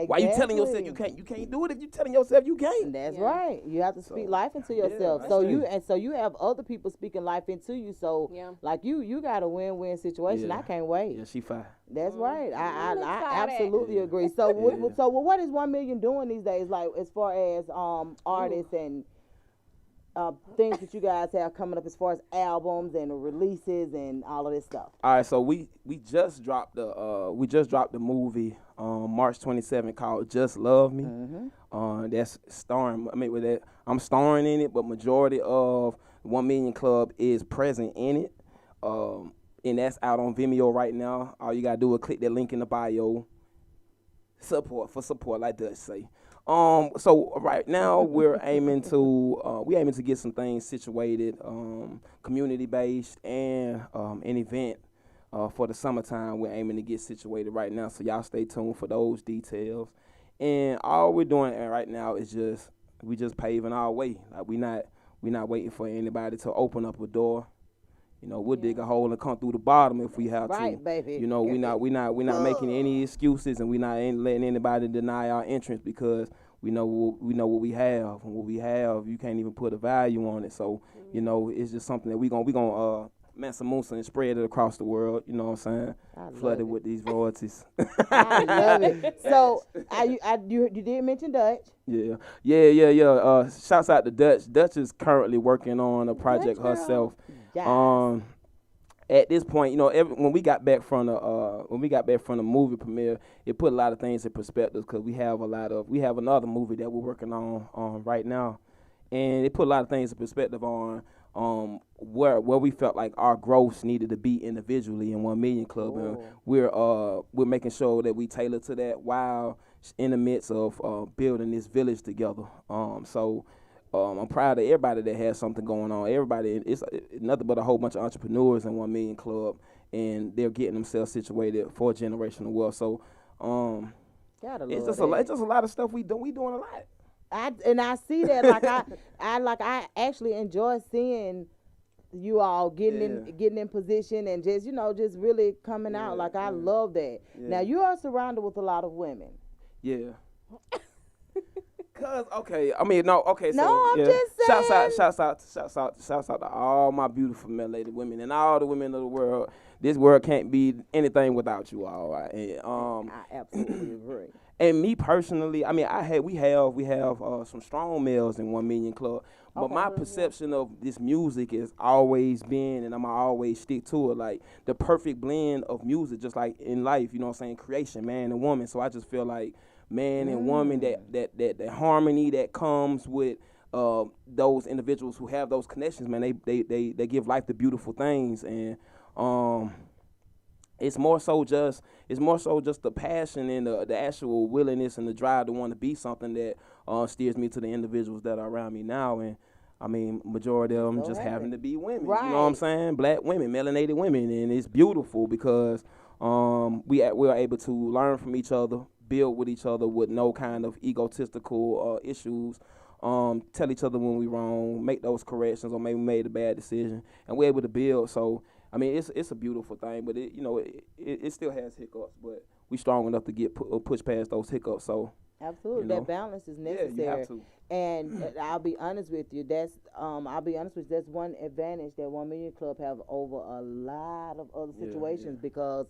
Why you telling yourself you can't? You can't do it if you telling yourself you can't. That's right. You have to speak life into yourself. that's So true. you have other people speaking life into you. So like you got a win-win situation. Yeah. I can't wait. Yeah, she fine. That's right. I excited. absolutely agree. So what is 1 million doing these days? Like as far as artists and things that you guys have coming up as far as albums and releases and all of this stuff. All right, so we just dropped the movie March 27th called Just Love Me. That's starring. I mean, with that, I'm starring in it, but majority of 1 Million Club is present in it. And that's out on Vimeo right now. All you gotta do is click that link in the bio. Support, like Dutch say. So right now we're aiming to get some things situated, community based and an event for the summertime. We're aiming to get situated right now. So y'all stay tuned for those details. And all we're doing right now is we just paving our way. Like we not waiting for anybody to open up a door. You know, we'll dig a hole and come through the bottom if we have to. Right, baby. You know, we're not making any excuses, and we're not letting anybody deny our entrance because we know what we have, and what we have, you can't even put a value on it. So, you know, it's just something that we gonna Mansa Musa and spread it across the world. You know what I'm saying? Flooded with these royalties. I love it. So you did mention Dutch. Yeah. Shouts out to Dutch. Dutch is currently working on a project herself. Yes. at this point, you know, when we got back from the movie premiere, it put a lot of things in perspective because we have another movie that we're working on right now, and it put a lot of things in perspective on where we felt like our growth needed to be individually in 1 Million Club, and we're making sure that we tailor to that while in the midst of building this village together. I'm proud of everybody that has something going on. Everybody, it's nothing but a whole bunch of entrepreneurs in 1 Million Club, and they're getting themselves situated for generational wealth. So, it's just a lot of stuff we do. We doing a lot. I see that I actually enjoy seeing you all getting in position and just really coming out. Like I love that. Yeah. Now you are surrounded with a lot of women. Yeah. So I'm just saying. Shouts out to all my beautiful melanated women and all the women of the world. This world can't be anything without you all. Right? And, I absolutely agree. And me personally, I mean, we have some strong males in 1 Million Club, but my perception of this music has always been, and I'm gonna always stick to it, like the perfect blend of music, just like in life, you know what I'm saying, creation, man and woman. So I just feel like man and woman, that harmony that comes with those individuals who have those connections, man, they give life to beautiful things, and it's more so just the passion and the actual willingness and the drive to want to be something that steers me to the individuals that are around me now. And I mean, majority of them just happen to be women. Right. You know what I'm saying? Black women, melanated women, and it's beautiful because we are able to learn from each other, build with each other with no kind of egotistical issues. Tell each other when we wrong, make those corrections, or maybe we made a bad decision, and we're able to build. So I mean, it's a beautiful thing, but it still has hiccups, but we strong enough to get push past those hiccups. So absolutely, that balance is necessary. Yeah, you have to. And I'll be honest with you. That's one advantage that 1 Million Club have over a lot of other situations because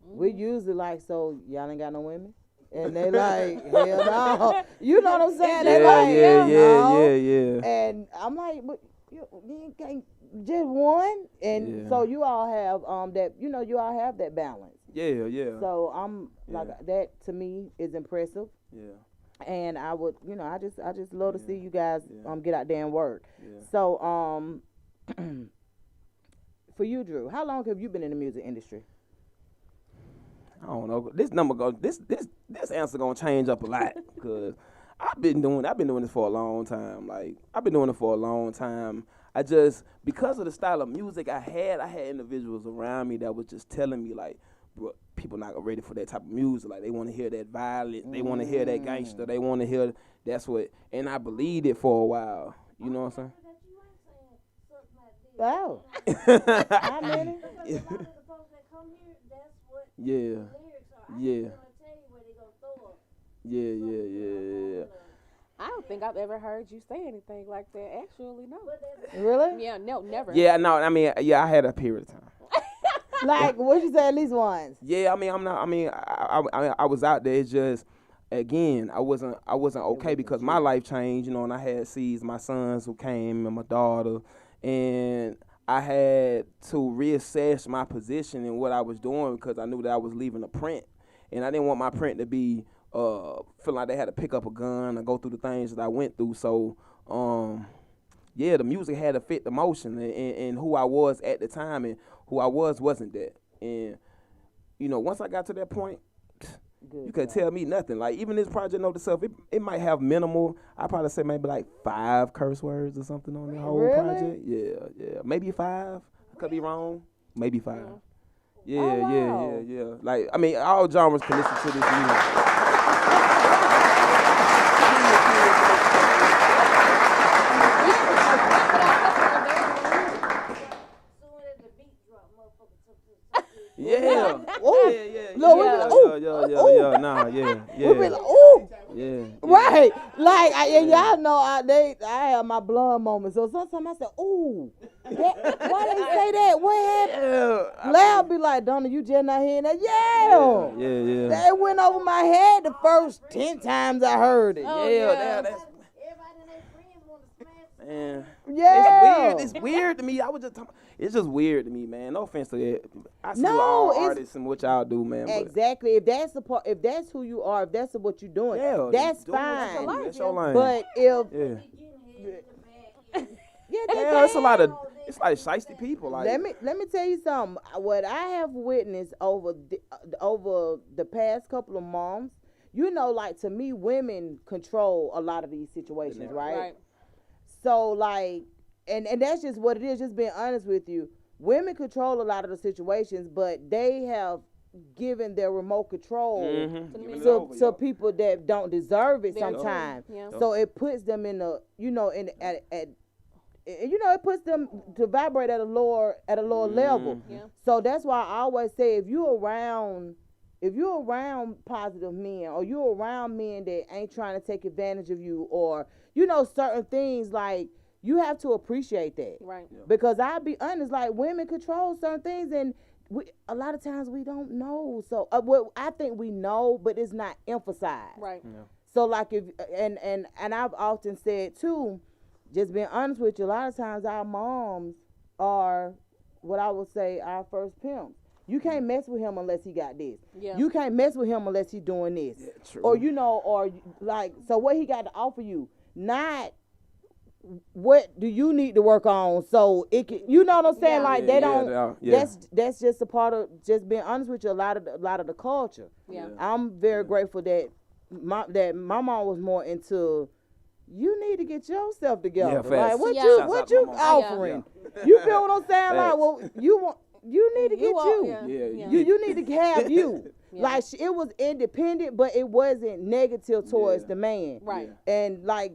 we're usually like, so y'all ain't got no women. And they like, hell no. You know what I'm saying? They yeah. And I'm like, but you can't just one. And so you all have you all have that balance. Yeah. So I'm like that to me is impressive. Yeah. And I would, I just love to see you guys get out there and work. Yeah. So for you, Drew, how long have you been in the music industry? I don't know. This answer gonna change up a lot because I've been doing this for a long time. Like I've been doing it for a long time. I just, because of the style of music I had individuals around me that was just telling me like, bro, people not ready for that type of music. Like they want to hear that violent, they want to hear that gangster, they want to hear that's what. And I believed it for a while. You know what I'm saying? Wow. How many? Yeah. I don't think I've ever heard you say anything like that. Actually, no. Really? Yeah, no, never. Yeah, no. I mean, I had a period of time. Like, what you say? At least once. Yeah, I mean, I'm not. I mean, I was out there. It's just, again, I wasn't okay because my life changed, and I had seized my sons who came and my daughter, and I had to reassess my position and what I was doing because I knew that I was leaving a print, and I didn't want my print to be feeling like they had to pick up a gun or go through the things that I went through. So, the music had to fit the motion and who I was at the time, and who I wasn't that. And once I got to that point, you couldn't tell me nothing. Like even this project note itself, it might have minimal. I probably say maybe like 5 curse words or something on the whole project. Yeah, maybe 5. I could be wrong. Maybe 5. Yeah. Like I mean, all genres can listen to this music. Yeah. Ooh. Yeah. We be like, ooh. Yeah. Right. Like, y'all know I have my blood moments. So sometimes I say, ooh. Why they say that? What happened? Loud be like, Donna, you just not hearing that? Yeah. They went over my head the first 10 times I heard it. Oh, that's. Man, Yeah. It's weird to me. I was just talking. It's just weird to me, man. No offense to that. I see No, all it's- artists and what y'all do, man. But Exactly. If that's the part, if that's who you are, if that's what you're doing, yeah, that's do what you fine. do. That's your lane. But if yeah, they yeah, it's a lot of can. it's like shiesty people. Like Let me tell you something. What I have witnessed over the past couple of months, you know, like to me, women control a lot of these situations, right? So like, and that's just what it is. Just being honest with you, women control a lot of the situations, but they have given their remote control to people that don't deserve it sometimes. Yeah. So it puts them in a, you know, it puts them to vibrate at a lower level. Yeah. So that's why I always say if you're around positive men, or you're around men that ain't trying to take advantage of you, or you know certain things, like you have to appreciate that. Right. Yeah. Because I'll be honest, like women control certain things, and a lot of times we don't know. So what I think we know, but it's not emphasized. Right. Yeah. So like if and I've often said too, just being honest with you, a lot of times our moms are what I would say our first pimps. You can't mess with him unless he got this. Yeah. You can't mess with him unless he doing this. Yeah, true. Or you know, or like, so what he got to offer you, not what do you need to work on so it can, you know what I'm saying? Yeah. Like Yeah, they yeah, don't. yeah. That's just a part of just being honest with you. A lot of the culture. Yeah. I'm very grateful that my mom was more into. You need to get yourself together. Yeah, facts. Like what Yeah. you Shouts what out to you my mom. offering? You feel what I'm saying? Like, Facts. well, you need to get are- you. yeah. Yeah, Yeah. You need to have you. Yeah. Like it was independent, but it wasn't negative towards Yeah. the man. Right. And like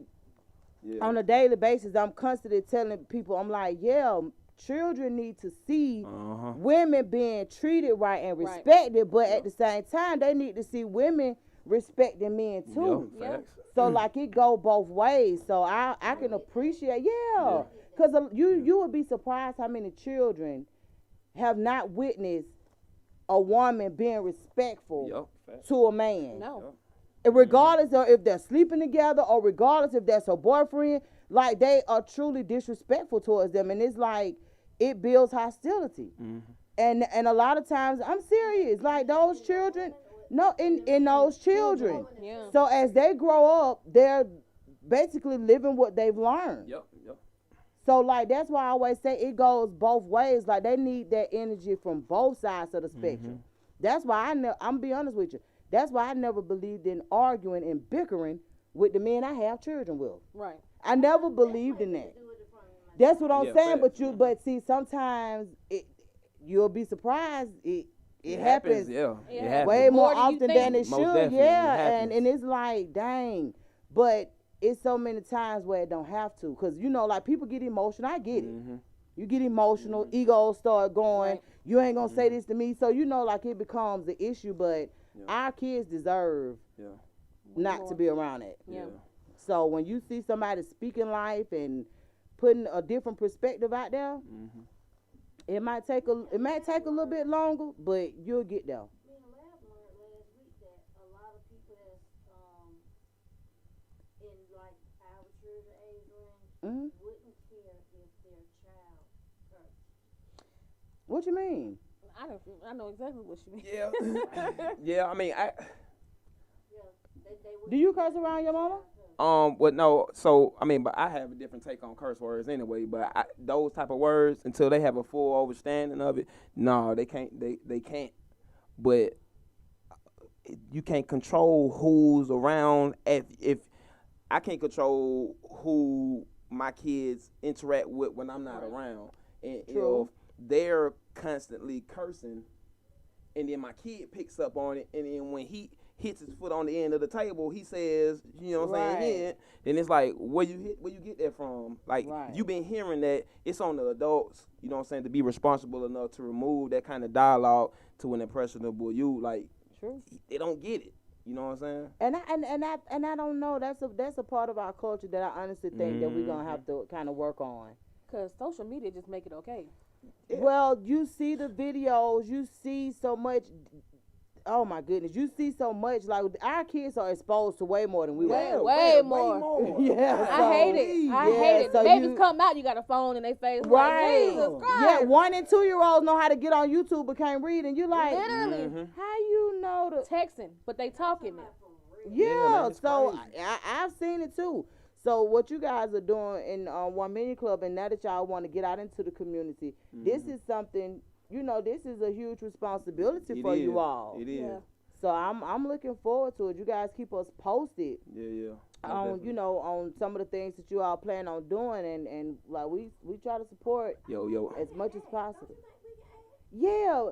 Yeah. on a daily basis, I'm constantly telling people, I'm like, yeah, children need to see women being treated right and Right. respected, but at the same time, they need to see women respecting men too. Yeah, facts. So like it go both ways. So I can appreciate, because you would be surprised how many children have not witnessed a woman being respectful Yup, facts. to a man. No. And regardless of if they're sleeping together or regardless if that's her boyfriend, like they are truly disrespectful towards them, and it's like it builds hostility. And a lot of times, I'm serious, like those children. No, in those children. Yeah. So as they grow up, they're basically living what they've learned. Yup. So like that's why I always say it goes both ways. Like they need that energy from both sides of the spectrum. That's why I'm be honest with you. That's why I never believed in arguing and bickering with the men I have children with. Right. I never believed in that. That's what I'm Yeah, saying. facts. But see, sometimes you'll be surprised. It happens. Yeah. Yeah. It happens. Way more More than you often than think. it Most should, definitely, yeah. it happens. And it's like, dang. But it's so many times where it don't have to. Because, you know, like people get emotional. I get it. You get emotional. Egos start going. Right. You ain't going to say this to me. So, you know, like it becomes an issue. But our kids deserve Yeah. not to be around it. Yeah. So when you see somebody speaking life and putting a different perspective out there, it might take a little bit longer, but you'll get there. Me and Lab learned last week that a lot of people that's in like our children age range wouldn't care if their child cursed. What you mean? I know exactly what you mean. Yeah. Yeah. I mean, Yeah, they would. Do you curse around your mama? But no. So I mean, but I have a different take on curse words anyway. But those type of words, until they have a full understanding of it, no, they can't. They can't. But you can't control who's around. If I can't control who my kids interact with when I'm not around, and True. if they're constantly cursing, and then my kid picks up on it, and then when he hits his foot on the end of the table, he says, you know what I'm saying, Right. then it's like, where you get that from? Like, Right. you been hearing that. It's on the adults, you know what I'm saying, to be responsible enough to remove that kind of dialogue to an impressionable you. Like, True. they don't get it. You know what I'm saying? And I don't know. That's a part of our culture that I honestly think that we're gonna have to kind of work on. Because social media just make it okay. Well, you see the videos, you see so much. oh my goodness, you see so much. Like our kids are exposed to way more than we were. Way more. Yeah, I hate it. I hate it. so The babies you- come out, you got a phone in their face. Right. Like, Jesus Christ. Yeah, 1 and 2 year olds know how to get on YouTube but can't read, and you like, Literally. how you know the? Texting, but they talking it. Yeah, man, it's so crazy. I've seen it too. So what you guys are doing in 1 Million Club, and now that y'all want to get out into the community, this is something, you know, this is a huge responsibility It for is. you all. It is. Yeah. So I'm looking forward to it. You guys keep us posted Yeah. on, Definitely. you know, on some of the things that you all plan on doing, and like we try to support Yo. as much as possible. Yeah,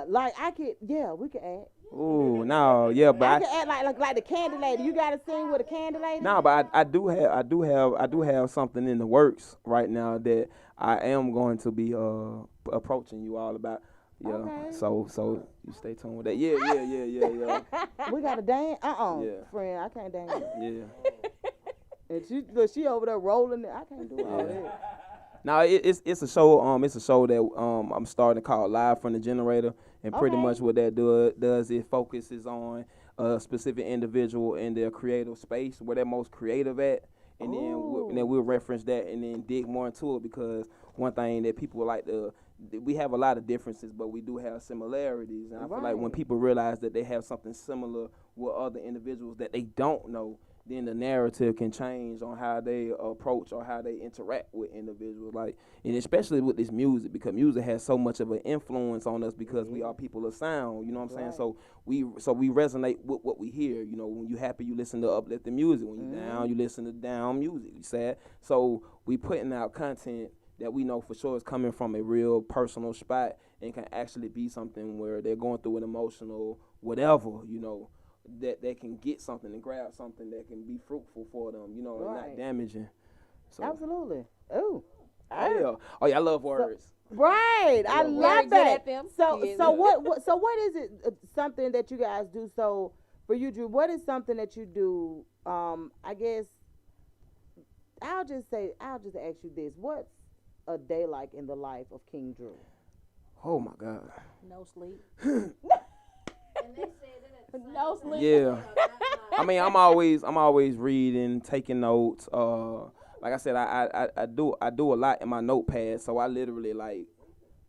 like we can add. Ooh, no, yeah, but I can add like the Candy Lady. You got to sing with a Candy Lady? no, but I do have something in the works right now that I am going to be approaching you all about. Yeah. Okay. So you stay tuned with that. Yeah. We got to dance? Yeah. Friend, I can't dance. Yeah. And she over there rolling it. I can't do all that. Now it's a show. It's a show that I'm starting to call Live from the Generator, and pretty Okay. much what that does it focuses on a specific individual in their creative space, where they're most creative at, and then we'll reference that and then dig more into it, because one thing that people like we have a lot of differences, but we do have similarities, and I feel like when Right. people realize that they have something similar with other individuals that they don't know, then the narrative can change on how they approach or how they interact with individuals. Like, and especially with this music, because music has so much of an influence on us because we are people of sound. You know what I'm saying? Right. So we resonate with what we hear. You know, when you happy, you listen to uplifting music. When you down, you listen to down music. You sad. So we putting out content that we know for sure is coming from a real personal spot and can actually be something where they're going through an emotional whatever, you know, that they can get something and grab something that can be fruitful for them, you know, and not Right. damaging. So, Absolutely. Ooh. yeah. Oh, yeah, I love words. Right. I Very love good that. at them. So Yes. what is it something that you guys do? So for you, Drew, what is something that you do? I guess I'll just ask you this. What's a day like in the life of King Drew? Oh my God. No sleep. And they say that at No sleep. Yeah. I mean, I'm always reading, taking notes. Like I said, I do a lot in my notepad, so I literally like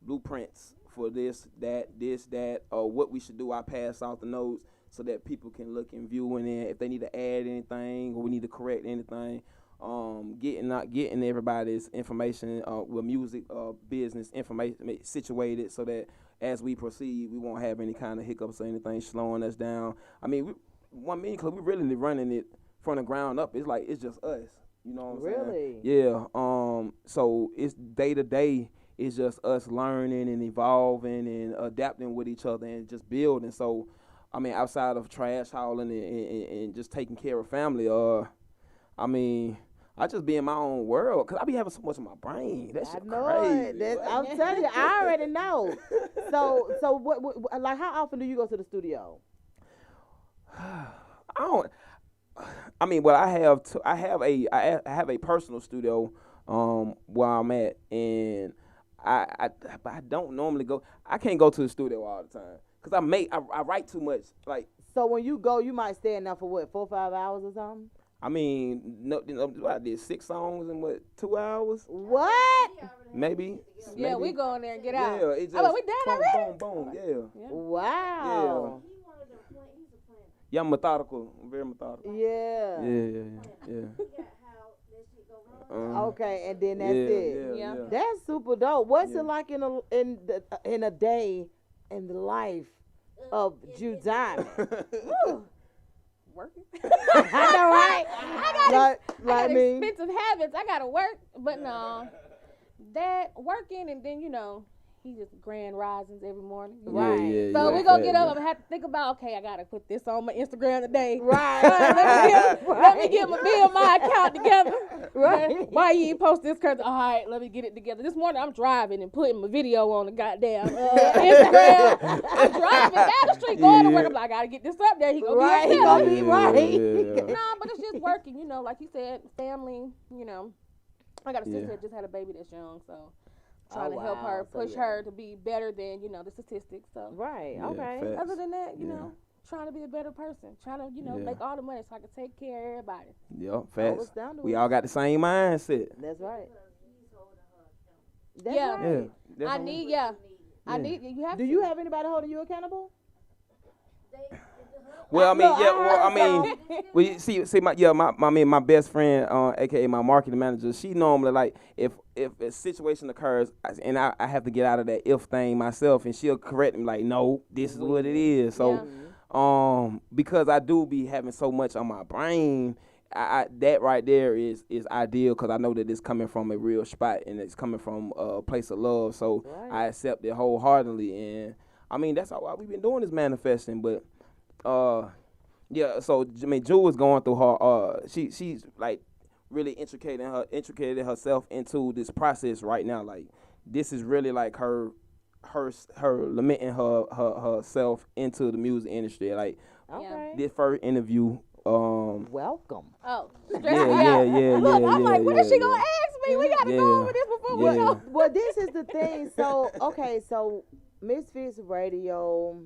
blueprints for this, that, or what we should do. I pass out the notes so that people can look and view, and then if they need to add anything or we need to correct anything, getting everybody's information with music, business information situated so that as we proceed, we won't have any kind of hiccups or anything slowing us down. I mean, 1 Million Club, we really running it from the ground up. It's like, it's just us. You know what I'm saying? Really? Yeah. So it's day to day. It's just us learning and evolving and adapting with each other and just building. So, I mean, outside of trash hauling and just taking care of family, I mean, I just be in my own world because I be having so much in my brain. That I shit know crazy. it. I'm telling you, I already know. So what? Like, how often do you go to the studio? I mean, well, I have a personal studio where I'm at, and but I don't normally go. I can't go to the studio all the time because I write too much. Like, So when you go, you might stay in there for what, 4 or 5 hours or something? I mean, I did 6 songs in 2 hours, What? maybe. Yeah, maybe. we go in there and get out. Yeah, it just I'm like, we done boom, already? boom, boom. Yeah, Wow. he wanted to play. He's a planner. yeah. I'm methodical. I'm very methodical. Yeah. Yeah. He got how that shit go wrong. Okay, and then that's it. Yeah. That's super dope. What's Yeah. it like in a day in the life of Jew Diamond? Working. I know, right? I got me. expensive habits. I gotta work, but no, that working and then he just grand risings every morning. Right. Yeah, So yeah, we gonna fact, get up. yeah. I'm gonna have to think about. Okay, I gotta put this on my Instagram today. Right. Let me get my account together. Right. Why you ain't post this? Cause all right, let me get it together. This morning I'm driving and putting my video on the goddamn Instagram. I'm driving down the street going to work. I'm like, I gotta get this up there. He gonna Right, be he upset. gonna be right. Yeah. No, but it's just working, like you said, family, I got a sister Yeah. that just had a baby that's young, so trying to help her, So, push her to be better than, the statistics. So Right. Yeah, Okay. facts. other than that, you Yeah. know, trying to be a better person, trying to, Yeah. make all the money so I can take care of everybody. Yep, It's facts. down to We it. all got the same mindset. That's right. That's Yeah. right. Yeah. I need, you have Do to. you have anybody holding you accountable? Well, I mean, Look, yeah. I Well, I heard mean, well, you see, my best friend, aka my marketing manager, she normally like if a situation occurs and I have to get out of that if thing myself, and she'll correct me like, no, this is what it is. So, because I do be having so much on my brain, I that right there is ideal because I know that it's coming from a real spot and it's coming from a place of love. So I accept it wholeheartedly, and I mean that's all we've been doing is manifesting, but. Yeah, so I mean, Jewel is going through her. She's like really intricated herself into this process right now. Like this is really like her lamenting herself into the music industry. Like Okay. this first interview. Welcome. Oh, stress Yeah, me yeah, out. yeah, Look, yeah, I'm like, yeah, when is she yeah, gonna yeah. ask me? We gotta Yeah. go over this before we Yeah. Well, this is the thing. So, okay, so Misfits Radio,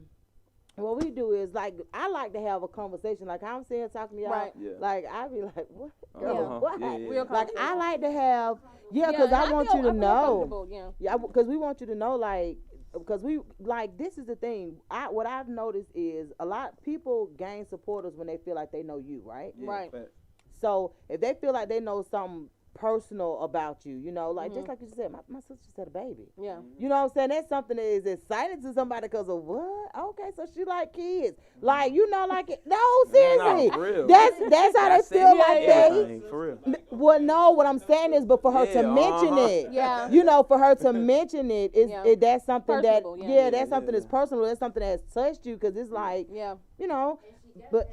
what we do is like I like to have a conversation. Like I'm sitting here talking to y'all. Right. Yeah. Like I be like, what? Yeah. Girl, what? Yeah, yeah. Real Like I conversation. like to have, because and I want feel- you to I feel know. comfortable, Yeah. Yeah, because we want you to know, like, because we like this is the thing. What I've noticed is a lot people gain supporters when they feel like they know you, right? Yeah, Right. facts. So if they feel like they know something personal about you, like just like you said, my sister just had a baby. Yeah. You know what I'm saying? That's something that is exciting to somebody because of what? Okay, so she like kids. Like, like it. No, seriously. for real. That's how they That's feel it. like Yeah, they. thing, for real. Well, no, what I'm saying is, but for her to Yeah, mention it, Yeah. for her to mention it, is Yeah. that's something Personable, that, yeah. that's something Yeah. that's personal. That's something that's touched you because it's like, Yeah. but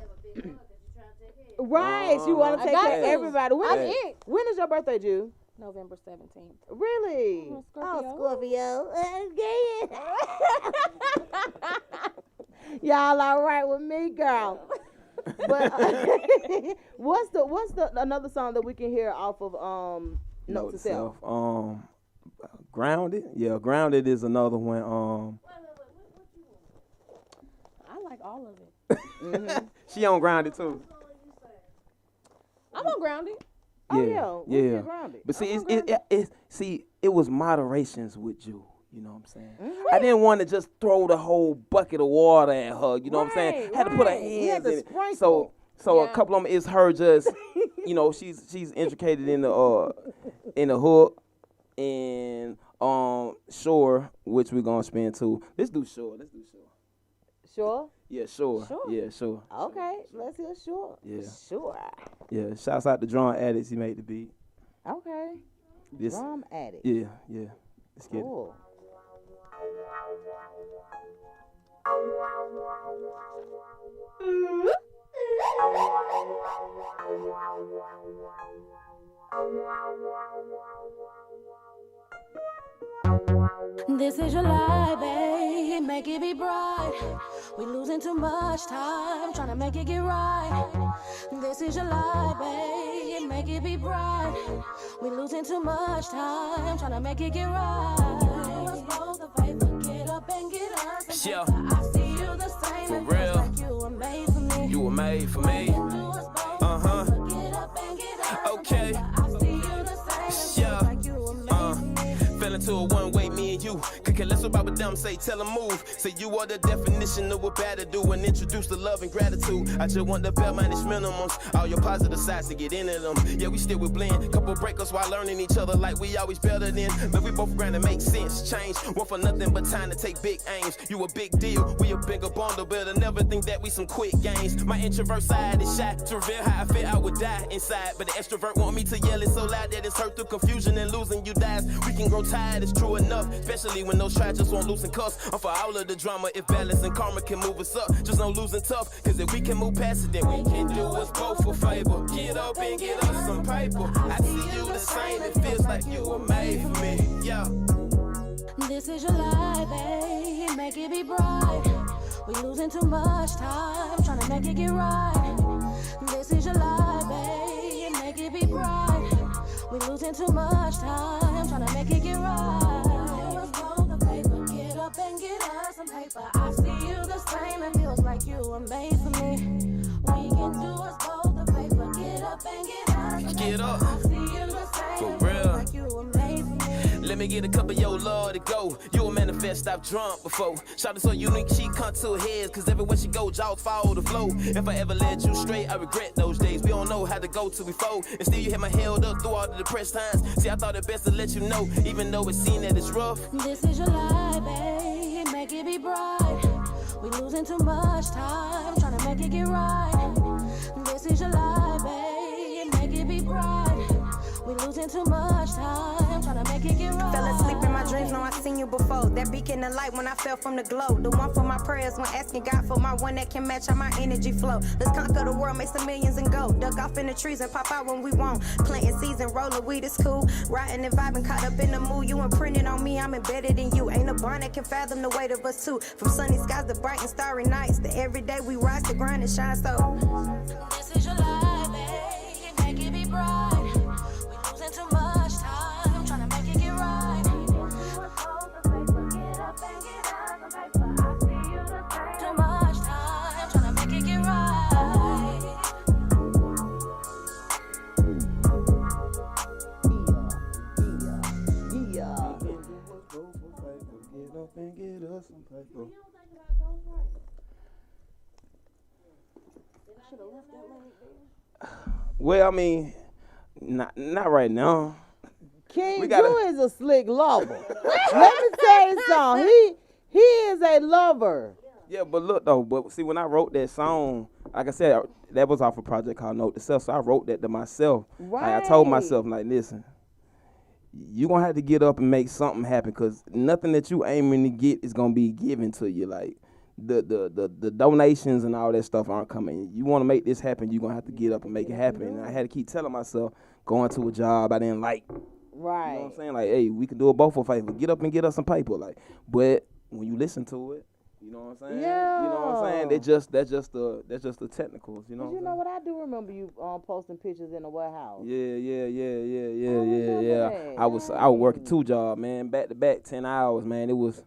right, she want to I take got care of to. everybody. I'm it. When is your birthday, Jew? November 17th. Really? I'm a Scorpio. Scorpio. Y'all all right with me, girl? But what's the another song that we can hear off of Note to Self? Grounded. Yeah, Grounded is another one. I like all of it. She on Grounded too. I'm on Grounded. Oh yeah, we yeah. get grounded. But see, it was moderations with you. You know what I'm saying? I didn't want to just throw the whole bucket of water at her. You know what I'm saying? Right, Had to put her right. You had hands to in it. sprinkle. So Yeah. a couple of them is her just, she's intricated in the hook and Shore, which we're gonna spin too. Let's do Shore. Sure. Yeah, Shore. Sure. Yeah, Shore. Okay, let's hear Sure. Yeah. Sure. Yeah. Shouts out to Drum Addicts. He made the beat. Okay. This. Drum addict. Yeah. Let's get it. Cool. This is your life, babe. Make it be bright. We losing too much time, trying to make it get right. This is your life, babe. Make it be bright. We losing too much time, trying to make it get right. Get up and get up. Yeah. I see you the same. For It feels real. like you were made for me. You were made for me. Uh-huh. Get up and get up. Okay. I see you the same. It feels Yeah. like you were made for me. Fell into a one-way, me and you. Could care less about what them say, tell them move. Say you are the definition of what better do and introduce the love and gratitude. I just want the bare-minded minimums. All your positive sides to get into them. Yeah, we still would blend. Couple breakups while learning each other like we always better than. But we both grind to make sense. Change. Want for nothing but time to take big aims. You a big deal. We a bigger bundle, but I never think that we some quick games. My introvert side is shy. To reveal how I feel, I would die inside. But the extrovert want me to yell it so loud that it's hurt through confusion and losing you dies. We can grow tired, it's true enough. Especially when those tries just won't loosen cuffs. I'm for all of the drama if balance and karma can move us up. Just no losing tough. Cause if we can move past it, then we can do us both a favor. Get up and get us some paper. I see you the same, it feels like you were made for me. Yeah. This is your life, babe. Make it be bright. We losing too much time, trying to make it get right. This is your life, babe. Make it be bright. We losing too much time, trying to make it get right. same. It feels like you were made for me. We can do us both the favor. Get up and get out. Get up. I see you the same. For It feels real. like you were made for me. Let me get a cup of your love to go. You a manifest, I've drunk before. Shot is so unique, she come to heads. Cause everywhere she go, jaws follow the flow. If I ever led you straight, I regret those days. We don't know how to go till we fold. And still you had my held up through all the depressed times. See, I thought it best to let you know, even though it seemed that it's rough. This is your life, babe. Make it be bright. We losing too much time, trying to make it get right. This is your life, babe. Make it be bright. We losing too much time, trying to make it get right. Fell asleep in my dreams, know I seen you before. That beacon of light when I fell from the glow. The one for my prayers when asking God for my one that can match how my energy flow. Let's conquer the world, make some millions and go. Duck off in the trees and pop out when we want. Planting seeds and rolling weed is cool. Riding and vibing, caught up in the mood. You imprinted on me, I'm embedded in you. Ain't a barn that can fathom the weight of us two. From sunny skies to bright and starry nights. The everyday we rise to grind and shine so. This is your life, babe. Make it be bright. We losing too much time, trying to make it get right. Too much time, trying to make it get right. Yeah. Get up and get us some paper. Well, I mean, not right now. King We gotta- Drew is a slick lover. Let me tell you something. He is a lover. Yeah, but look though, but see when I wrote that song, like I said, that was off a project called Note to Self. So I wrote that to myself. Like, I told Right. myself, like, listen, you gonna have to get up and make something happen, cause nothing that you aiming to get is gonna be given to you. Like the donations and all that stuff aren't coming. You want to make this happen, you gonna have to get up and make it happen. And I had to keep telling myself, going to a job I didn't like. Right. You know what I'm saying? Like, hey, we can do it both for favor. Get up and get us some paper. Like, but when you listen to it, you know what I'm saying? Yeah. You know what I'm saying? That's just the technicals, you know. But you know what? I do remember you posting pictures in the warehouse. Yeah. that. I was working 2 jobs, man, back to back, 10 hours, man. It was,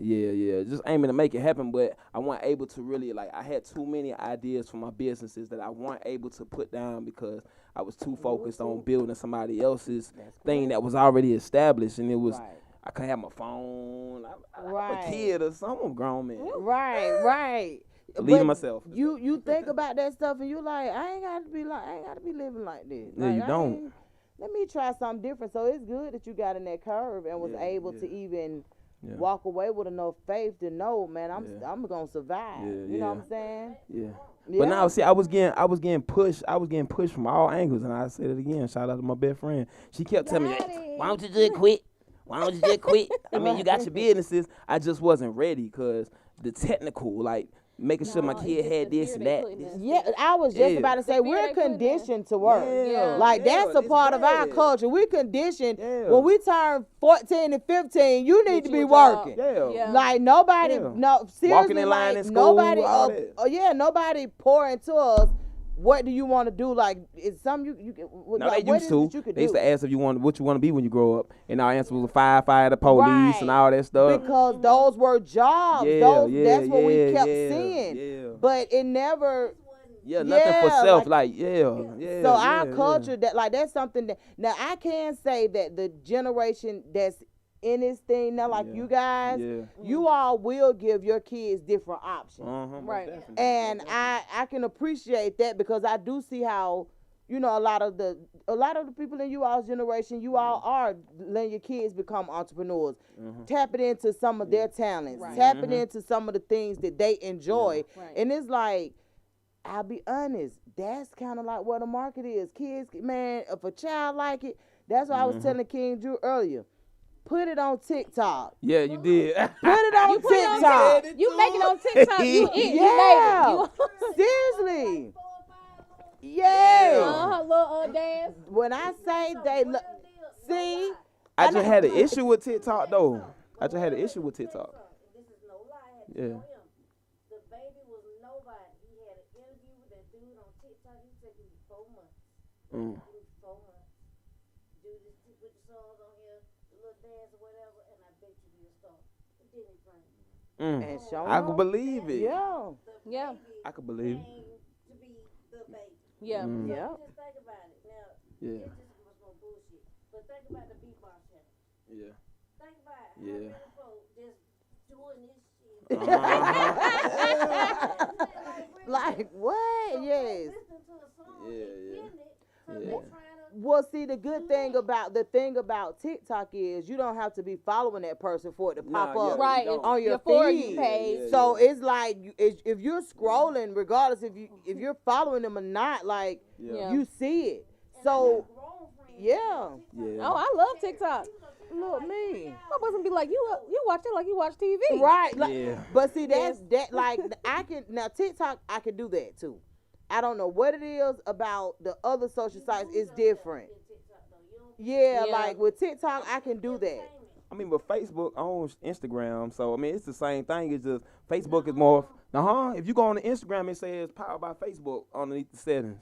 just aiming to make it happen, but I wasn't able to really, like, I had too many ideas for my businesses that I wasn't able to put down because I was too focused on building somebody else's thing that was already established, and it was. Right. I couldn't have my phone. I'm Right. a kid or something. I'm a grown man. Right. Believe in But myself. You think about that stuff and you like, I ain't gotta be living like this. Yeah, Like, you I don't. ain't- Let me try something different. So it's good that you got in that curve and was Yeah, able to yeah. even Yeah. walk away with enough faith to know, man, I'm Yeah. I'm gonna survive. Yeah, you know what yeah. I'm saying? Yeah. Yeah. But now, see, I was getting pushed. I was getting pushed from all angles, and I said it again. Shout out to my best friend. She kept telling me, Got "Why don't you just quit? Why don't you just quit?" I mean, you got your businesses. I just wasn't ready because the technical, like making sure my No, kid it's just had the this fear and they that. put in us. Yeah, I was just Yeah. about to say The fear we're they put in us. conditioned to work. Yeah. Like that's a it's part of our bad. culture. We conditioned Yeah. when we turn 14 and 15, you need Get to you be a job. working. Yeah. Like nobody, Yeah. no seriously, Walking in line like in school, nobody, all that. nobody pour into us. What do you want to do? Like, is some you No, like, they what used is to. it you could They used do? to ask if you want what you want to be when you grow up, and our answer was a firefighter, police, and all that stuff. Because those were jobs. That's what we kept seeing. Yeah. But it never. Yeah, nothing for Yeah, self. like- Yeah. So our culture, that like that's something that now I can say that the generation that's in this thing now, like you guys, you all will give your kids different options. Right. And I can appreciate that because I do see how, you know, a lot of the people in you all's generation, you all are letting your kids become entrepreneurs, tapping into some of their talents, tapping into some of the things that they enjoy. Right. And it's like, I'll be honest, that's kind of like what the market is. Kids, man, if a child like it, that's what I was telling King Drew earlier. Put it on TikTok. Yeah, you did. Put it on Put it on TikTok. TikTok. You make it on TikTok. You it. Yeah. You made it. Seriously. Yeah. Little dance. When I say they look, see, I just had an issue with TikTok though. I just had an issue with TikTok. This is no lie. I had to Yeah. show him. The baby was nobody. He had an interview with that dude on TikTok. He said he was 4 months. Mm. He was 4 months. Do this, put the songs on here, the little dance or whatever, and I bet you be a star. It didn't bring. and show I them. could believe it. Yeah. Yeah. I could believe it. To be the baby. Yeah. Yeah. Just think about it. Now, Yeah. it's just much more bullshit. But think about the beatbox channel. Yeah. Think about how Yeah. many folks just doing this shit. Like what? Yes. Listening to a song Yeah, and yeah. getting it. So Yeah. they trying to. Well, see, the thing about TikTok is you don't have to be following that person for it to pop Nah, yeah, up Right. don't. on your For feed. you page. Yeah, So it's like if you're scrolling, regardless if you're following them or not, like Yeah. you see it. So yeah, Yeah. Oh, I love TikTok. look me. My husband be like, you watch it like you watch TV. Right. Like, Yeah. but see, that like I can now TikTok. I can do that too. I don't know what it is about the other social sites. It's different. Yeah, Yeah. like with TikTok, I can do that. I mean, but Facebook owns Instagram, so I mean, it's the same thing. It's just Facebook is more. If you go on the Instagram, it says powered by Facebook underneath the settings.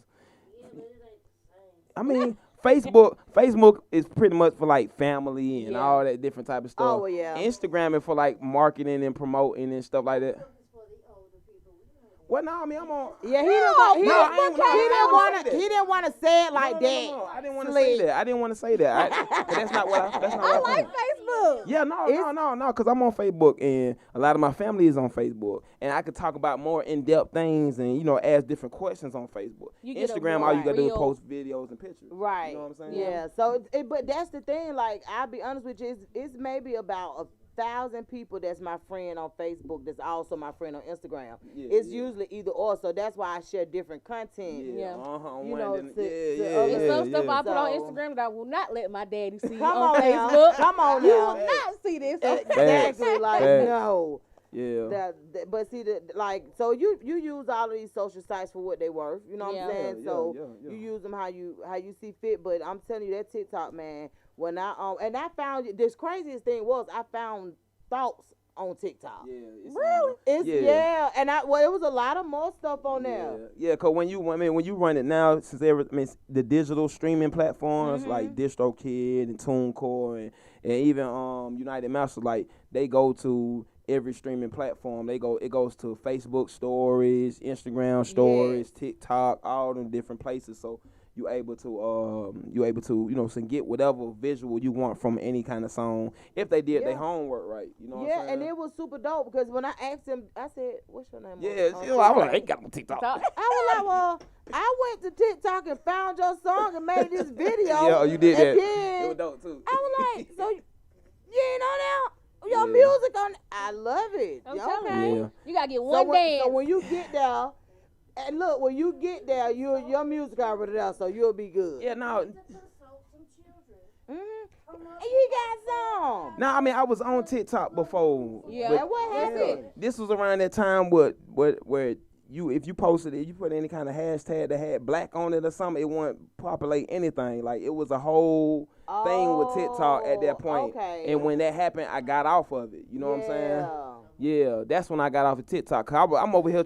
I mean, Facebook is pretty much for like family and Yeah. all that different type of stuff. Oh, yeah. Instagram is for like marketing and promoting and stuff like that. Well, no, I mean, I'm on. Yeah, he didn't want. He, No, I ain't- no, I didn't want say to. that. He didn't want to say it like No, that. no, I didn't want to Slick. say that. I didn't want to say that. That's not what I. That's not what I like think. Facebook. Yeah, no, because I'm on Facebook and a lot of my family is on Facebook, and I could talk about more in-depth things and ask different questions on Facebook. You get a Instagram, more all you gotta do is real- post videos and pictures. Right. You know what I'm saying? Yeah. So, but that's the thing. Like, I'll be honest with you. It's maybe about 1,000 people that's my friend on Facebook. That's also my friend on Instagram. Yeah, it's yeah. usually either or. So that's why I share different content. Yeah. You know, to And other- some stuff I put on So- Instagram that I will not let my daddy see Come on on now. Facebook. Come on You now. will not see this. Exactly. Like Facts. no. Yeah. But see, so you use all of these social sites for what they worth. You know what Yeah. I'm saying? Yeah, So yeah. you use them how you see fit. But I'm telling you, that TikTok, man. When I found this craziest thing was I found thoughts on TikTok. Yeah. Really? It's Yeah. and it was a lot of more stuff on there. Yeah, cause when you run it now, since the digital streaming platforms like DistroKid and TuneCore and even United Master, like they go to every streaming platform. It goes to Facebook stories, Instagram stories, TikTok, all them different places. So you able to get whatever visual you want from any kind of song if they did their homework right. You know what I'm saying? And it was super dope because when I asked him, I said, "What's your name?" Yeah, on I was like, ain't got no TikTok. I was like, well, I went to TikTok and found your song and made this video. Yeah, you did and that. then It was dope too. I was like, so you ain't on there? Your Yeah. music on? I love it. I'm Yo. telling you. Yeah. You gotta get So one dance. so when you get there, and look, when you get there, your music already there, so you'll be good. Yeah, no. And you got some. No, I mean I was on TikTok before. Yeah. but- And what happened? This was around that time where if you posted it, you put any kind of hashtag that had black on it or something, it wouldn't populate anything. Like it was a whole thing with TikTok at that point. Okay. And when that happened, I got off of it. You know what I'm saying? Yeah, that's when I got off of TikTok. Cause I'm over here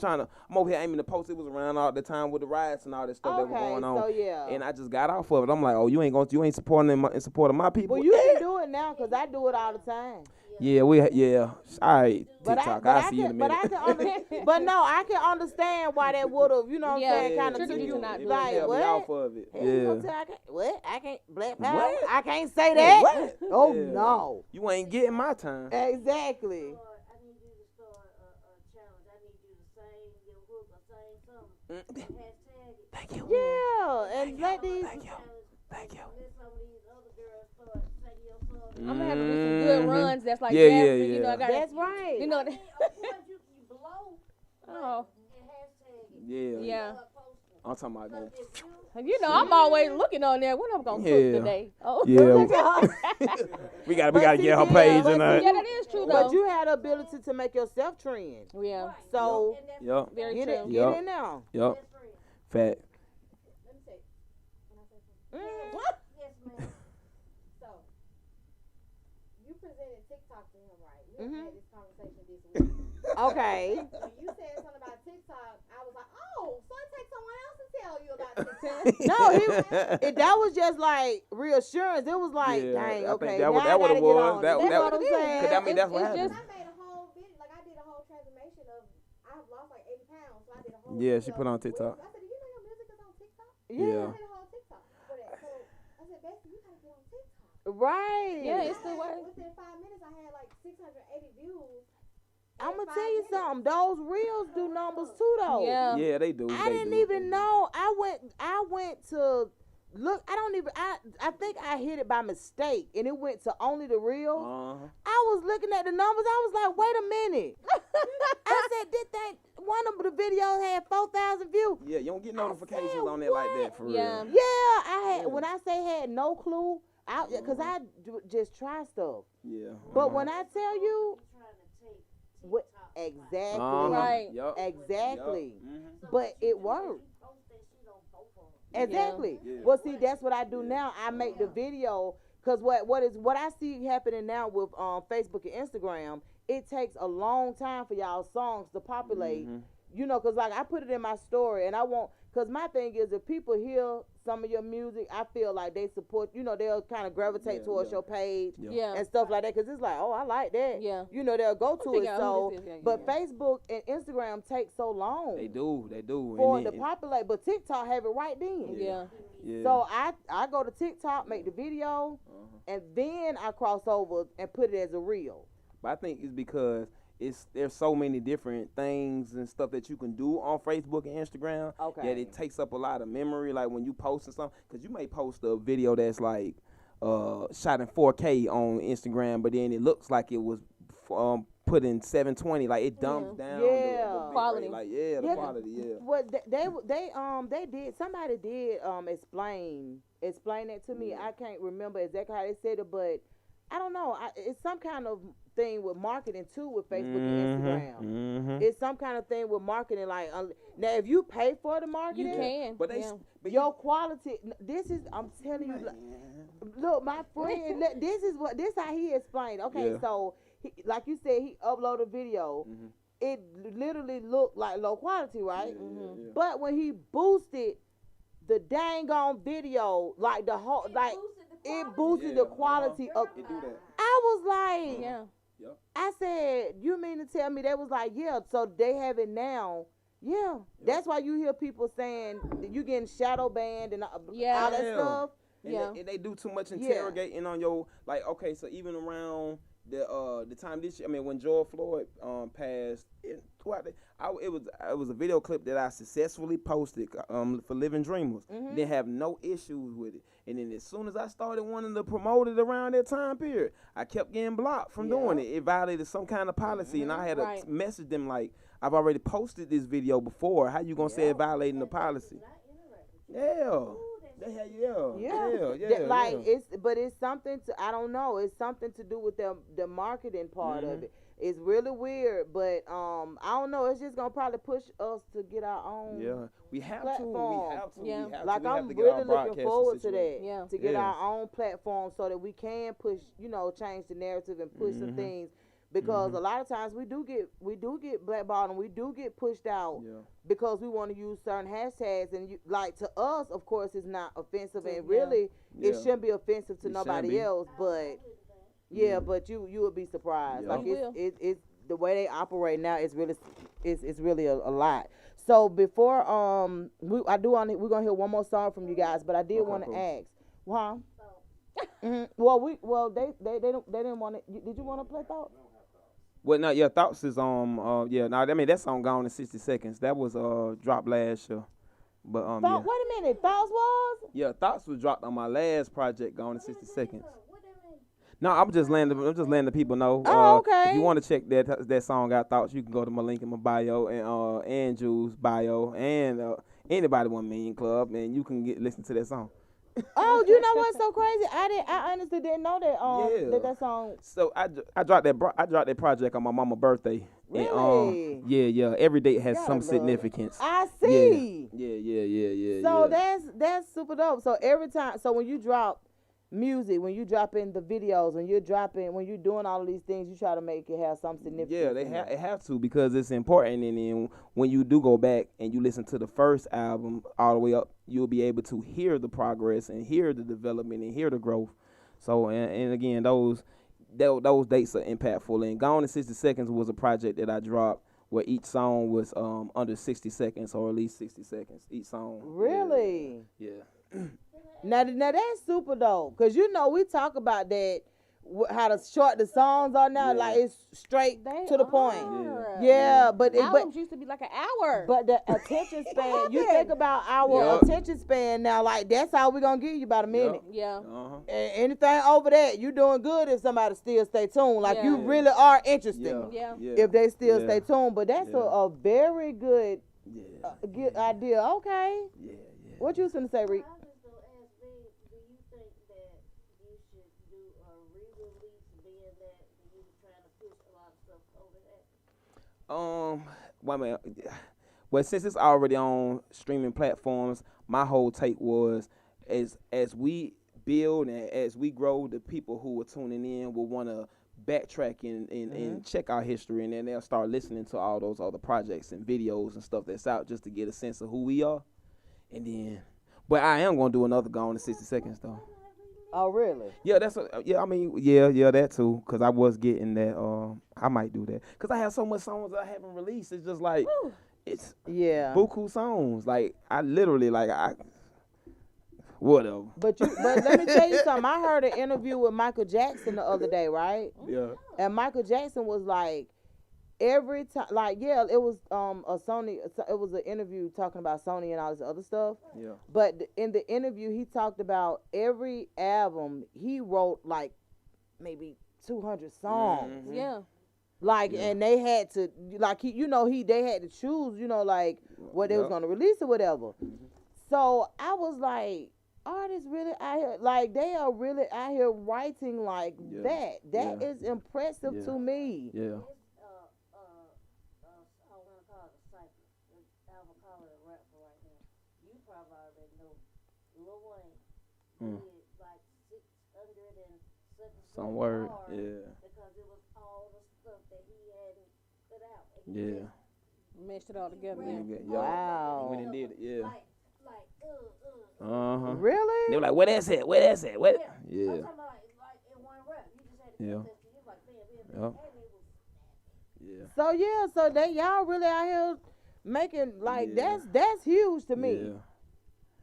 aiming to post. It was around all the time with the riots and all that stuff that was going on. So yeah. And I just got off of it. I'm like, oh, you ain't supporting in support of my people. Well, you can do it now because I do it all the time. Yeah, all right, But TikTok. I I'll see you in a but minute. I can understand. But no, I can understand why that would have, you know what I'm Yeah, saying, kind of triggered took you you to not do it. like Yeah, me what? off of it. Hell, you gonna Yeah. tell I can't, what? I can't Black Power? What? I can't say that. What? Oh Yeah. no. You ain't getting my time. Exactly. I need you to start a challenge. I need you to sing your hook or sing something. Hashtag it. Thank you. Yeah, and let these. Thank you. Thank you. Let some of these other girls start singing your song. I'm gonna have to do some good runs. That's like Yeah, dancing, yeah, You know, I yeah. gotta, That's right. You know. Of course, you blow Oh, and hashtag it. Yeah. yeah. Start posting. I'm talking about going. You know, I'm always looking on there. When I'm gonna cook Yeah. today? Oh, Yeah. we gotta get her page and yeah, that is true though. But you had the ability to make yourself trend. Yeah, So And that's Yup. very get true. it, Yup. get in now. Yup. best friend. Fact. Let me say. Can I say something? What? Yes, ma'am. So, you presented TikTok to him, right? We had this conversation this week. Okay. When you said something about TikTok, I was like, oh, so it takes someone else to tell you about TikTok. No, that was just like reassurance. It was like, Yeah, dang, I think okay, that now was- I that what gotta it get was. on. That- That's that- what I'm saying. Cause I mean that's what It's happened. just- I made a whole video, like I did a Yeah, she put on TikTok. I said, "Do you know your music is on TikTok?" Yeah. I made a whole TikTok for that. So I said, "Bestie, you gotta get on TikTok." Right. Yeah, it's the way. Within 5 minutes, I had like 680 views. I'm gonna tell you something. Those reels do numbers too, though. Yeah. Yeah, they do. I didn't even know. I went to look. I think I hit it by mistake, and it went to only the reel. I was looking at the numbers. I was like, wait a minute. I said, did that one of the videos had 4,000 views? Yeah, you don't get notifications on there like that for Yeah. real. Yeah, I had. When I say had no clue, because I just try stuff. Yeah. But when I tell you, Trying to take what TikTok. exactly, Right. Yup. exactly. Mhm. But it worked. She post that shit on both of them. Exactly. Yeah. Well, see, that's what I do now. I make the video because what I see happening now with Facebook and Instagram, it takes a long time for y'all songs to populate. Mhm. You know, because like I put it in my story, and I want, because my thing is if people hear some of your music, I feel like they support. You know, they'll kind of gravitate Yeah, towards yeah. your page. Yeah. And stuff like that, because it's like, oh, I like that. Yeah. You know, they'll go to figure it. out who So, this is. Yeah, but yeah. Facebook and Instagram take so long They do. for And it to populate, but TikTok have it right then. Yeah. yeah. So I go to TikTok, make the video, and then I cross over and put it as a reel. But I think it's because there's so many different things and stuff that you can do on Facebook and Instagram Okay. that it takes up a lot of memory. Like when you posting something, because you may post a video that's like shot in 4K on Instagram, but then it looks like it was put in 720. Like it dumbs down the Yeah. bit Quality. rate. Like the Yeah. quality. Yeah. What they did, somebody did explain it to me. I can't remember exactly how they said it, but I don't know. It's some kind of thing with marketing too with Facebook and Instagram. Mm-hmm. It's some kind of thing with marketing. Like now, if you pay for the marketing, You can. But they, yeah. but your quality. This is. I'm telling you. Look, my friend. This how he explained. Okay, Yeah. so like you said, he uploaded a video. Mhm. It literally looked like low quality, right? Yeah. But when he boosted the dang on video, like the whole, like it boosted the quality of. It do that. I was like, Yeah. Yep. I said, you mean to tell me they was like, yeah, so they have it now. Yeah, that's why you hear people saying that you getting shadow banned and all that Yeah. stuff. And Yeah. they do too much Yeah. interrogating on your, like, okay, so even around the time this year, I mean, when George Floyd passed, it was a video clip that I successfully posted for Living Dreamers. Mm-hmm. Didn't have no issues with it. And then as soon as I started wanting to promote it around that time period, I kept getting blocked from doing it. It violated some kind of policy, and I had Right. to message them like, I've already posted this video before. How you gonna say it violating the policy? Yeah. They had Like it's something to, I don't know, it's something to do with the marketing part of it. It's really weird, but I don't know, it's just gonna probably push us to get our own. Yeah, we have platform. to. We have to. Yeah. We have Like to. We have I'm to get our really looking broadcasting forward to situation. that. Yeah. To get Yes. our own platform so that we can push, change the narrative and push some things. Because a lot of times we do get blackballed and we do get pushed out Yeah. because we want to use certain hashtags, and like to us, of course, it's not offensive, and Yeah. really Yeah. it shouldn't be offensive to It nobody shouldn't be. else. But yeah, but you would be surprised. Yeah. Like You will. it's the way they operate now. It's really a lot. So before we're gonna hear one more song from you guys, but I did Okay, want to cool. ask, huh? Well, they didn't want to. Did you want to play Thought? Well, no, yeah, Thoughts is that song Gone in 60 Seconds. That was dropped last year. But Thought, yeah. Wait a minute, Thoughts was? Yeah, Thoughts was dropped on my last project, Gone in 60 Seconds. No, I'm just letting the people know. Oh, okay. If you want to check that song out, Thoughts, you can go to my link in my bio and Jules' bio and anybody 1 Million Club, and you can listen to that song. Oh, you know what's so crazy? I honestly didn't know that Yeah. that song. So I dropped that project on my mama's birthday. Really? And, yeah. Every date has Gotta some love it. significance. I see. Yeah. So that's super dope. So every time, so when you drop music, when you drop in the videos, when you're doing all of these things, you try to make it have some significance. Yeah, it have to, because it's important. And then when you do go back and you listen to the first album all the way up, you'll be able to hear the progress and hear the development and hear the growth. So and again, those dates are impactful. And Gone in 60 Seconds was a project that I dropped where each song was under 60 seconds or at least 60 seconds each song. Really? Yeah. Now that's super dope, cause you know we talk about that, how to short the songs are now, like it's straight to the point. Yeah, but albums used to be like an hour. But the attention span, you think about our attention span now, like that's how we gonna give you about a minute. Yeah. And anything over that, you doing good if somebody still stay tuned. Like you really are interesting. Yeah. If they still stay tuned. But that's a very good, good idea. Okay. Yeah. What you was gonna say, Reek? Well, since it's already on streaming platforms, my whole take was as we build and as we grow, the people who are tuning in will want to backtrack and check our history, and then they'll start listening to all those other projects and videos and stuff that's out just to get a sense of who we are. And then, but I am gonna do another Gone in 60 Seconds though. Oh, really? Yeah, that too. Cause I was getting that. I might do that. Cause I have so much songs that I haven't released. It's just like, it's buku songs. Like I literally whatever. But let me tell you something. I heard an interview with Michael Jackson the other day, right? Yeah. And Michael Jackson was like, every time, like, it was Sony. It was an interview talking about Sony and all this other stuff. Yeah. But in the interview, he talked about every album he wrote like maybe 200 songs. Mm-hmm. Yeah. Like, and they had to, like, they had to choose, like what they was gonna release or whatever. So I was like, artists really out here, like they are really out here writing like that. That is impressive to me. Yeah. Like 600 and some word, because it was all the stuff that he hadn't put out. Meshed it all together. Wow. When he did it, Like, really? They were like, where that's at? Where that's at? What? Yeah. I'm talking about like in one rep. You just had to Yeah. like, So y'all really out here making like that's huge to me. Yeah.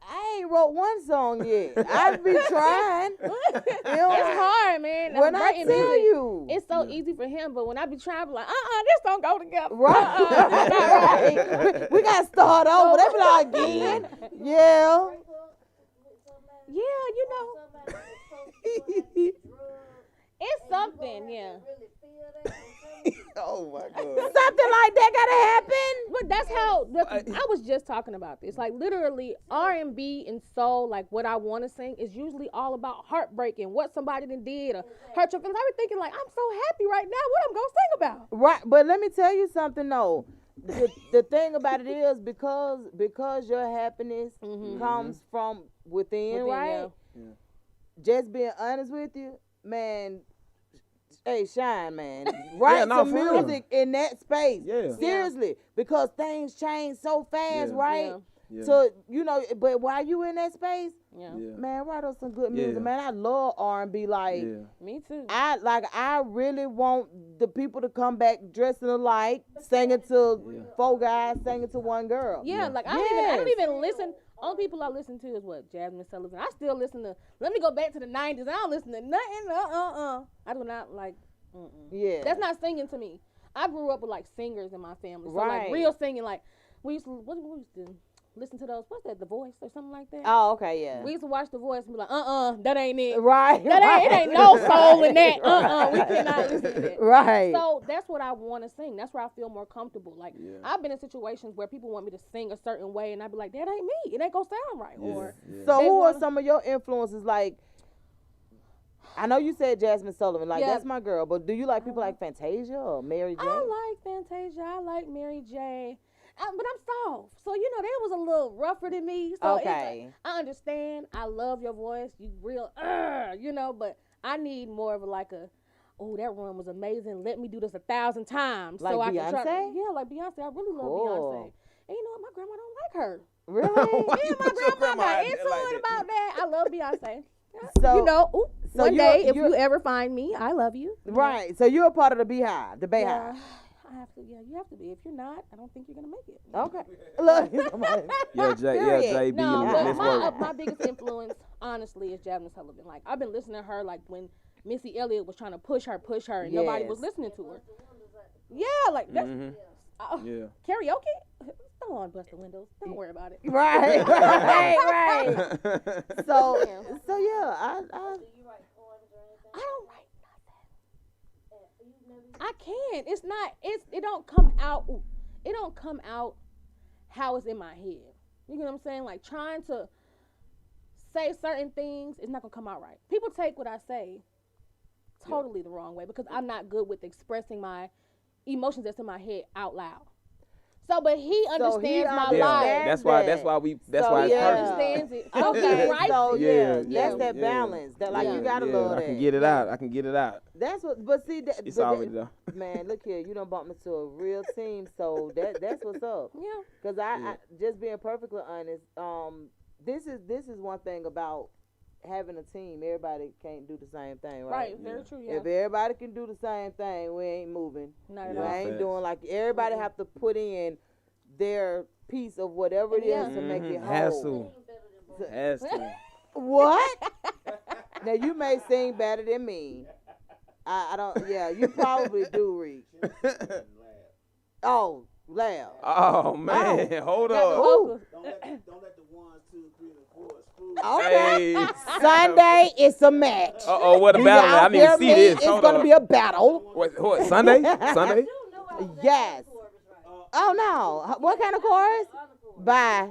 I ain't wrote one song yet. I be trying. It's hard, man. When I tell you, it's so easy for him, but when I be trying, I be like, this don't go together. Right. We gotta start over. They be like again. Yeah. Yeah, you know. It's something, yeah. Oh my God. Something like that gotta happen. But that's how I was just talking about this. Like literally R&B and soul, like what I want to sing is usually all about heartbreak and what somebody done did or hurt your feelings. I be thinking like, I'm so happy right now. What I'm gonna sing about? Right, but let me tell you something though. The thing about it is because your happiness comes from within, right? Yeah. Just being honest with you, man. Hey, Shine, man. Write some music in that space. Yeah. Seriously. Because things change so fast, right? Yeah. So, but while you in that space, man, write us some good music, man. I love R&B. Like, me too. I really want the people to come back dressing alike, singing to four guys, singing to one girl. Yeah, like I don't even listen. Only people I listen to is what? Jasmine Sullivan. I still listen to, let me go back to the 90s. I don't listen to nothing. I do not like, Yeah. That's not singing to me. I grew up with like singers in my family. So Right. like real singing, like we used to listen to those, what's that, The Voice or something like that? Oh, okay, yeah. We used to watch The Voice and be like, that ain't it. Right. It ain't no soul in that. We cannot listen to that. Right. So that's what I want to sing. That's where I feel more comfortable. Like I've been in situations where people want me to sing a certain way, and I'd be like, that ain't me. It ain't gonna sound right. Or so who are some of your influences? Like, I know you said Jasmine Sullivan. Like that's my girl. But do you like people like Fantasia or Mary J? I like Fantasia. I like Mary J. But I'm soft, so they was a little rougher than me. So okay, I understand. I love your voice. You real, but I need more of that run was amazing. Let me do this 1,000 times. Like so Beyonce? I can try. Yeah, like Beyonce. I really love Beyonce. And you know what? My grandma don't like her. Really? Yeah, my grandma into it about that. I love Beyonce. So one day if you ever find me, I love you. Right. So you're a part of the Beehive, the Bayhive. Yeah. I have to. Yeah, you have to be. If you're not, I don't think you're gonna make it. Okay. Look. JB No, and but Miss Work. my biggest influence, honestly, is Jasmine Sullivan. Like I've been listening to her, like when Missy Elliott was trying to push her, and nobody was listening to her. Yeah, like that's karaoke. Go on, bust the windows. Don't worry about it. Right. So yeah, I don't write nothing. I can't. It's not. It don't come out. It don't come out how it's in my head. You know what I'm saying? Like trying to say certain things, it's not gonna come out right. People take what I say totally the wrong way because I'm not good with expressing my emotions that's in my head out loud. So, but he understands my life. That's why it's perfect. Understands it. Okay, right? So that's that balance. That like you gotta love that. I can get it out. I can get it out. That's what. But see, It's already done. Man, look here. You done bumped me to a real team. So that's what's up. Yeah. Because I just being perfectly honest. This is one thing about having a team. Everybody can't do the same thing, right? Right. Very true. Yeah. If everybody can do the same thing, we ain't moving. Not at We all. ain't doing like everybody have to put in their piece of whatever it is to make it whole. Has to. What? Now you may sing better than me. I don't. Yeah, you probably do, Reek. Oh, laugh. Oh man, hold on. Ooh. Don't let the 1, 2, 3, and 4 Okay. Hey. Sunday it's a match. What a battle! I didn't even see this. It's gonna be a battle. What? Sunday? Sunday? Yes. Oh no! What kind of chorus? Bye.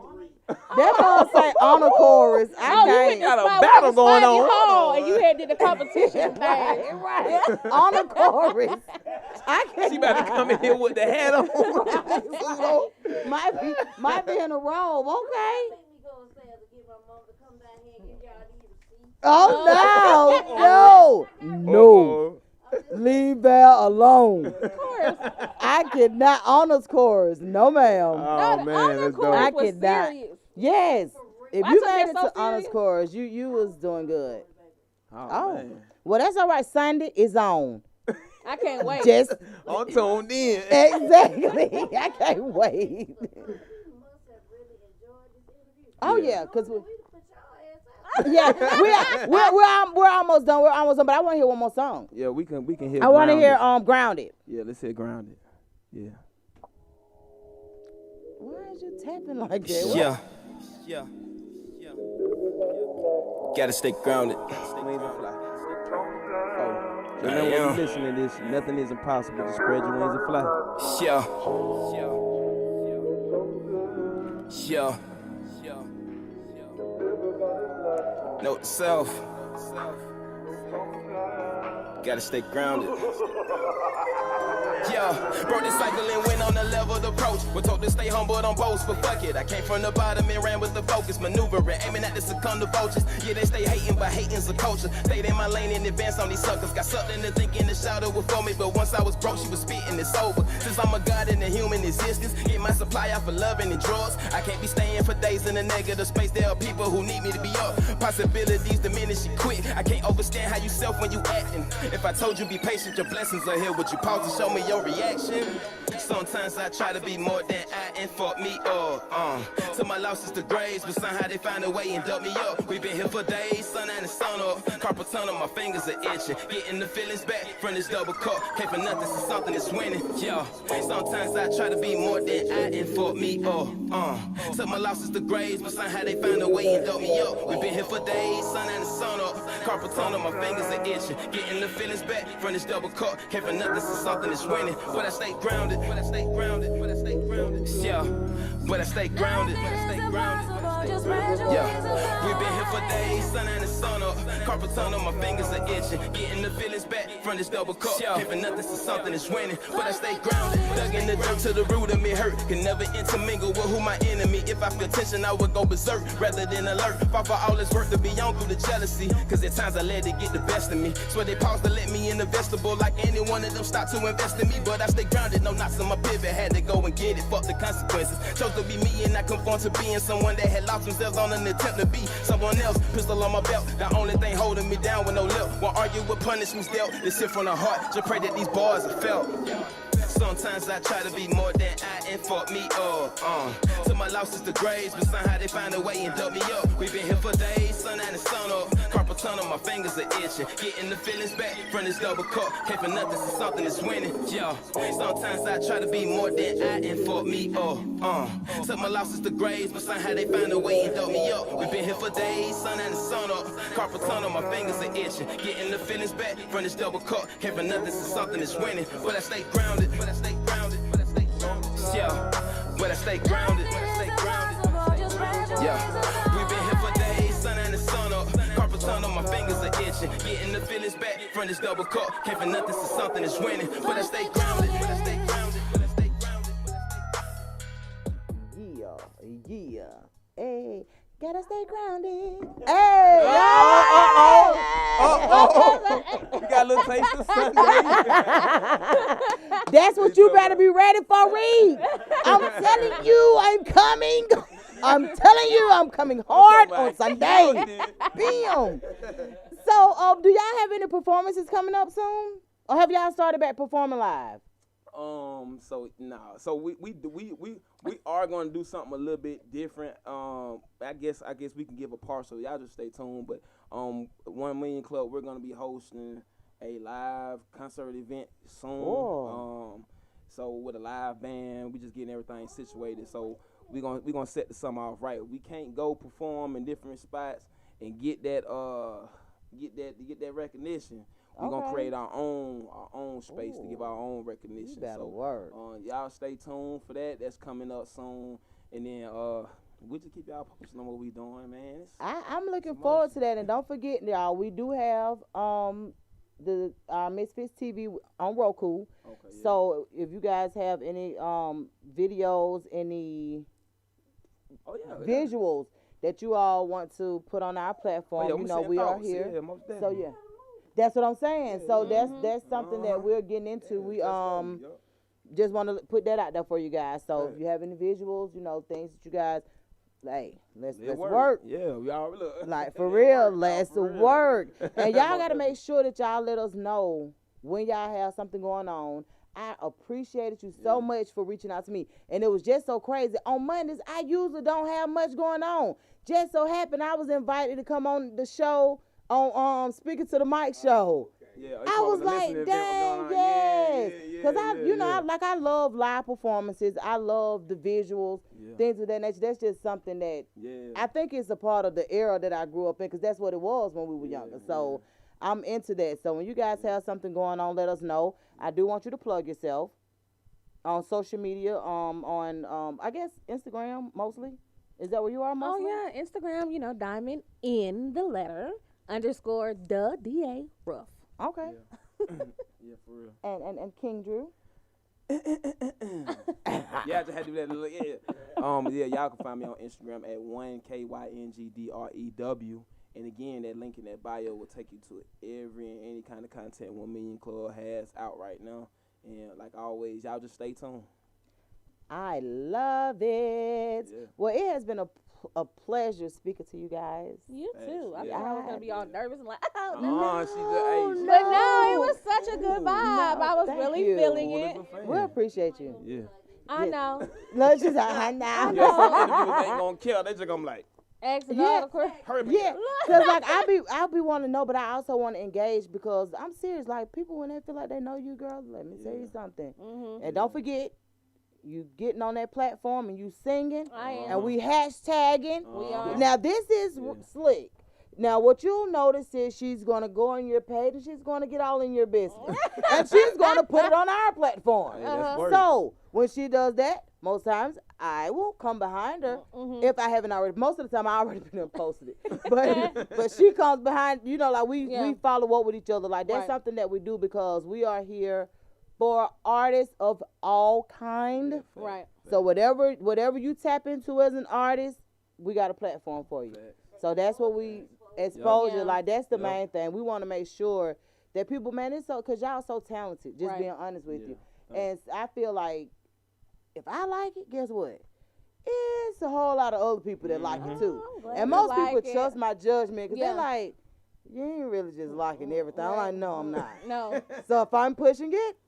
That boy say on a chorus. I can't. Got a battle going on. And you had did the competition thing. Right. On a chorus. I can't. She about to come in here with the hat on. might be in a robe. Okay. Make me go upstairs and get my mom to come down here and give y'all these receipts. Oh no. Leave that alone. Of course. I cannot honors chorus. No, ma'am. Oh man, let's go. I was cannot. serious. Yes. If I you took made that it so to honors serious. chorus, you was doing good. Oh. Man. Well, that's all right. Sunday is on. I can't wait. Just I'm tuned in. exactly. I can't wait. You must have really enjoyed this interview. Oh yeah, cause we. We put y'all ass out. Yeah, we're almost done. We're almost done. But I want to hear one more song. Yeah, we can hear. I want to hear Grounded. Grounded. Yeah, let's hear Grounded. Yeah. Why is you tapping like that? Yeah. Gotta stay grounded. Wings and fly. Remember when you listen to this, nothing is impossible. Just spread your wings and fly. Yeah. Note to self. Gotta stay grounded. Yeah, broke the cycle and went on a leveled approach. We're told to stay humble, don't boast, but fuck it. I came from the bottom and ran with the focus, maneuvering, aiming at the succumb to vultures. Yeah, they stay hating, but hating's a culture. Stayed in my lane and advance on these suckers. Got something to think in the shadow before me, but once I was broke, she was spitting, it's over. Since I'm a god in the human existence, get my supply out for loving and drugs. I can't be staying for days in a negative space. There are people who need me to be up. Possibilities diminish and quit. I can't understand how you self when you acting. If I told you be patient, your blessings are here. Would you pause to show me your reaction? Sometimes I try to be more than I and fuck me up. So my losses to graves, but somehow they find a way and dub me up. We've been here for days, sun and the sun up. Carpal tunnel, my fingers are itching. Getting the feelings back from this double cup. Came for nothing, so something is winning. Yeah. Sometimes I try to be more than I and fuck me up. So my losses to graves, but somehow they find a way and dub me up. We've been here for days, sun and the sun up. Carpal tunnel, my fingers are itching. Getting the feelings back from this double cup. Came for nothing, so something is winning. But I stay grounded. Yeah, but I stay grounded. Yeah, we've been here for days, sun and the sun up. Carpal tunnel, my fingers are itching. Getting the feelings back from this double cup. Giving nothing, so something is winning. But I stay grounded. Dug in the dirt to the root of me hurt. Can never intermingle with who my enemy. If I feel tension, I would go berserk rather than alert. Fought for all this work to be on through the jealousy. Cause at times I let it get the best of me. So they paused to let me in the vegetable. Like any one of them stopped to invest in me. But I stay grounded, no knots on my pivot. Had to go and get it, fuck the consequences. Chose to be me and not conform to being someone that had lost themselves on an attempt to be someone else. Pistol on my belt, the only thing holding me down with no lip. Won't argue with punishments dealt. This shit from the heart, just pray that these bars are felt. Sometimes I try to be more than I and fuck me up. To my losses the grades, but somehow they find a way and dub me up. We been here for days, sun out and sun up. Carpal tunnel, my fingers are itching. Getting the feelings back from this double cup. Came for nothing, so something is winning. Yeah. Sometimes I try to be more than I and fuck me up. To my losses the grades, but somehow they find a way and dub me up. We been here for days, sun out and sun up. Carpal tunnel, my fingers are itching. Getting the feelings back from this double cup. Came for nothing, so something is winning. But I stay grounded. But I stay grounded. But I stay grounded. Yeah. But I stay grounded. But I stay grounded. Yeah. We been here for days, sun and the sun up. Carpal tunnel, my fingers are itching. Getting the feelings back from this double cup. Came for nothing, so something is winning. But I stay grounded. But I stay grounded. But I stay grounded. Yeah. Hey, gotta stay grounded. Hey. You got a little taste of Sunday. That's what you better be ready for, Reed. I'm telling you, I'm coming. I'm telling you, I'm coming hard on Sunday. Bam. So, do y'all have any performances coming up soon? Or have y'all started back performing live? So we are gonna do something a little bit different. I guess we can give a partial. Y'all just stay tuned. But 1 Million Club, we're gonna be hosting a live concert event soon. Oh. So with a live band, we just getting everything situated. So we gonna set the summer off right. We can't go perform in different spots and get that recognition. We're gonna create our own space to give our own recognition. You better work. Y'all stay tuned for that. That's coming up soon. And then we just keep y'all posted on what we doing, man. I'm looking forward to that. And don't forget, y'all, we do have the Misfits TV on Roku. Okay, yeah. So if you guys have any videos, any visuals that you all want to put on our platform, we are here. Yeah, most so yeah. That's what I'm saying. So that's something that we're getting into. We just want to put that out there for you guys. So if you have any visuals, things that you guys let's work. Yeah, we all look. Like for real, let's work. And y'all got to make sure that y'all let us know when y'all have something going on. I appreciated you so much for reaching out to me. And it was just so crazy. On Mondays, I usually don't have much going on. Just so happened I was invited to come on the show on Speaking to the Mic show. Yeah, I was like, dang, yes. Because I love live performances. I love the visuals, things of that nature. That's just something that I think it's a part of the era that I grew up in, because that's what it was when we were younger. So I'm into that. So when you guys have something going on, let us know. I do want you to plug yourself on social media, on I guess Instagram mostly. Is that where you are mostly? Oh yeah, Instagram, Diamond in the letter _ the DA rough. Okay. Yeah, for real. And King Drew. Yeah, I just had to do that little y'all can find me on Instagram at 1KYNGDREW. And again, that link in that bio will take you to every and any kind of content 1 Million Club has out right now. And like always, y'all just stay tuned. I love it. Yeah. Well, it has been a pleasure speaking to you guys. You too. I Yeah. thought I was gonna be all nervous and like, She's but no, it was such a good vibe. I was thank really you. feeling it. We appreciate you. Yeah. I know. No, she's like, I know. Yeah, some individuals ain't gonna care. They just gonna be like, Asking Yeah. all the questions. hurry up. Yeah, because like I'll be wanting to know, but I also want to engage, because I'm serious. Like, people, when they feel like they know you, girl, let me tell you something. Mm-hmm. And don't forget, you getting on that platform and you singing, I am. and we hashtagging. We are. Now this is slick. Now what you'll notice is she's gonna go on your page and she's gonna get all in your business, and she's gonna put it on our platform. Hey, that's work. So when she does that, most times I will come behind her if I haven't already. Most of the time I already been and posted it, but she comes behind. Like we follow up with each other. Like that's something that we do, because we are here for artists of all kind. Right. So whatever you tap into as an artist, we got a platform for you. So that's what we exposure. Yeah. Like that's the main thing. We want to make sure that people, man, it's so, because y'all so talented. Just being honest with you. And I feel like if I like it, guess what? It's a whole lot of other people that like it too. And most people trust my judgment, because they're like, you ain't really just liking everything. I'm like, no, I'm not. No. So if I'm pushing it,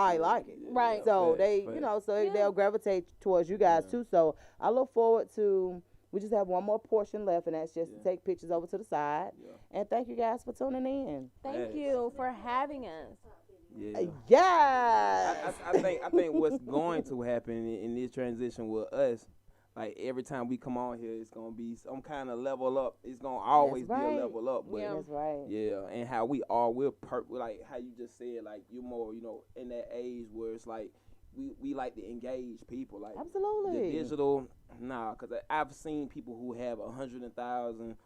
I like it. Right. So Facts. they'll gravitate towards you guys too. So I look forward to. We just have one more portion left, and that's just to take pictures over to the side. Yeah. And thank you guys for tuning in. Thank you for having us. Yeah. Yes. I think what's going to happen in this transition with us, like every time we come on here, it's gonna be some kind of level up. It's gonna always be a level up. But Yeah. That's right. yeah, and how we are, like how you just said, like you're more, in that age where it's like we like to engage people, like Absolutely. the digital. Nah, because I've seen people who have 100,000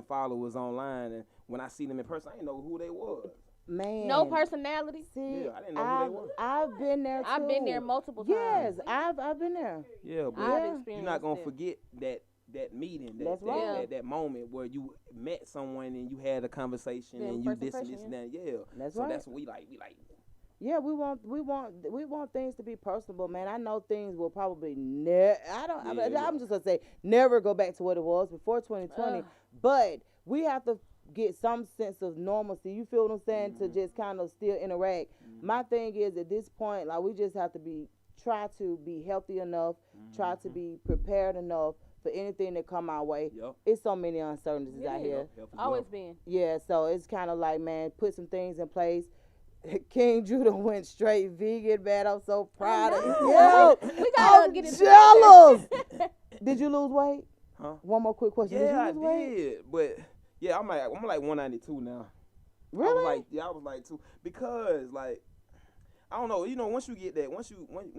followers online, and when I see them in person, I didn't know who they was. Man. No personality. See, Yeah, I didn't know who they was. I've been there too. I've been there multiple times. Yes, I've been there. Yeah, but I've you're experienced not gonna it. forget that meeting, That's right. that moment where you met someone and you had a conversation Yeah, and you first this and impression, that. Yeah, That's so right. that's what we like. Yeah, we want things to be personable, man. I know things will probably I'm just gonna say never go back to what it was before 2020, but we have to get some sense of normalcy. You feel what I'm saying? To just kind of still interact. My thing is at this point, like we just have to try to be healthy enough, try to be prepared enough for anything that come our way. Yep. It's so many uncertainties out here. Always been. Yeah, so it's kind of like, man, put some things in place. King Judah went straight vegan, man. I'm so proud of you. Yo, we gotta I'm get into jealous. Did you lose weight? Huh? One more quick question. Yeah, did you lose weight? did, but yeah, I'm like 192 now. Really? I was like 2 because like I don't know, once you get that, when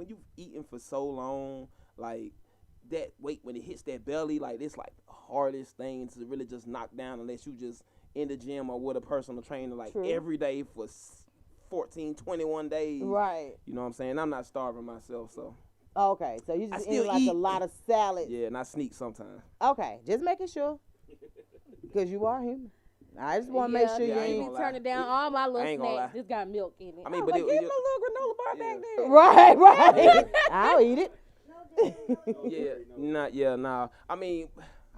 you've eaten for so long, like that weight when it hits that belly, like it's like the hardest thing to really just knock down unless you just in the gym or with a personal trainer like True. every day for 14, 21 days. Right. You know what I'm saying? I'm not starving myself, so. Okay, so you I just still eat like eat. a lot of salad. Yeah, and I sneak sometimes. Okay, just making sure. Because you are human. I just want to make sure yeah, you I ain't ain't. gonna Turn it down. All my I little ain't gonna snacks lie. just got milk in it. I mean, Oh, but give it, me a little granola bar back there. Right. I'll eat it. nah. I mean,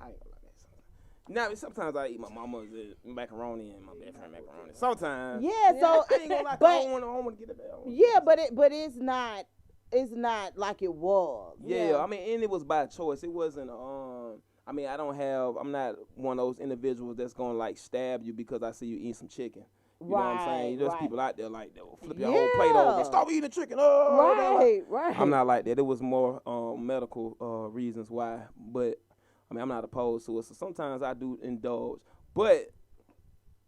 I ain't gonna lie. Now, sometimes I eat my mama's macaroni and my best friend macaroni. Sometimes. Yeah, so I ain't gonna lie. but I don't want to get it back. yeah, but it's not like it was. Yeah, I mean, and it was by choice. It wasn't. I mean, I'm not one of those individuals that's gonna like stab you because I see you eat some chicken. You know what I'm saying? There's people out there like that will flip your whole plate over. Stop eating chicken. Right. I'm not like that. It was more medical reasons why. But I mean, I'm not opposed to it. So sometimes I do indulge. But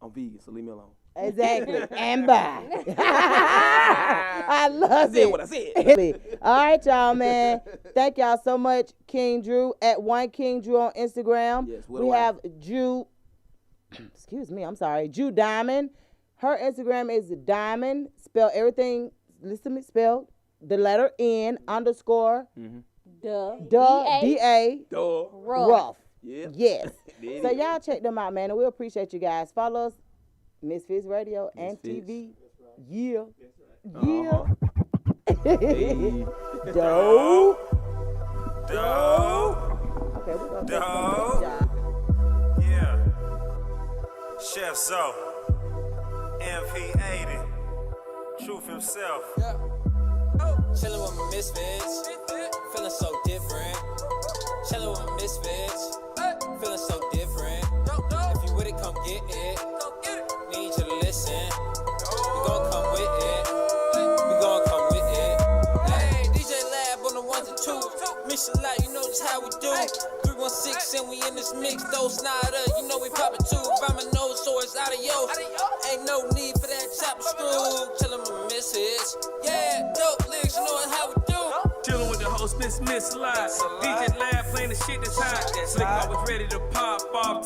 I'm vegan, so leave me alone. Exactly. And bye. I love I said it. what I said. All right, y'all, man. Thank y'all so much, King Drew, at One King Drew on Instagram. Yes, we have Drew, Drew Diamond. Her Instagram is Diamond. Spell everything, listen to me, spelled the letter N _ D-A. Rough. Yeah. Yes. So y'all check them out, man, and we appreciate you guys. Follow us, Misfits Radio and Misfits. TV. Yeah. Hey. Dope. Dope. Okay, we're gonna Dope. Yeah. Chef Zo. MP80. Truth himself. Chillin' with my misfits, feeling so different. Chillin' with my misfits, feeling so different. If you with it, come get it. Need you to listen. We gon' come with it. We gon' come with it. Hey, DJ Lab on the 1s and 2s. Mission light, you know just how we do. 316 and we in this mix. Though Snyder, you know we poppin' too. If I'm a nose, so it's adios. Ain't no need for that chopper screw. Chillin' with my misfits. Yeah, dope lyrics, you know how we do. Chillin' with the host, Miss Live. DJ Lab playing the shit that's hot. Slick, I was ready to pop off.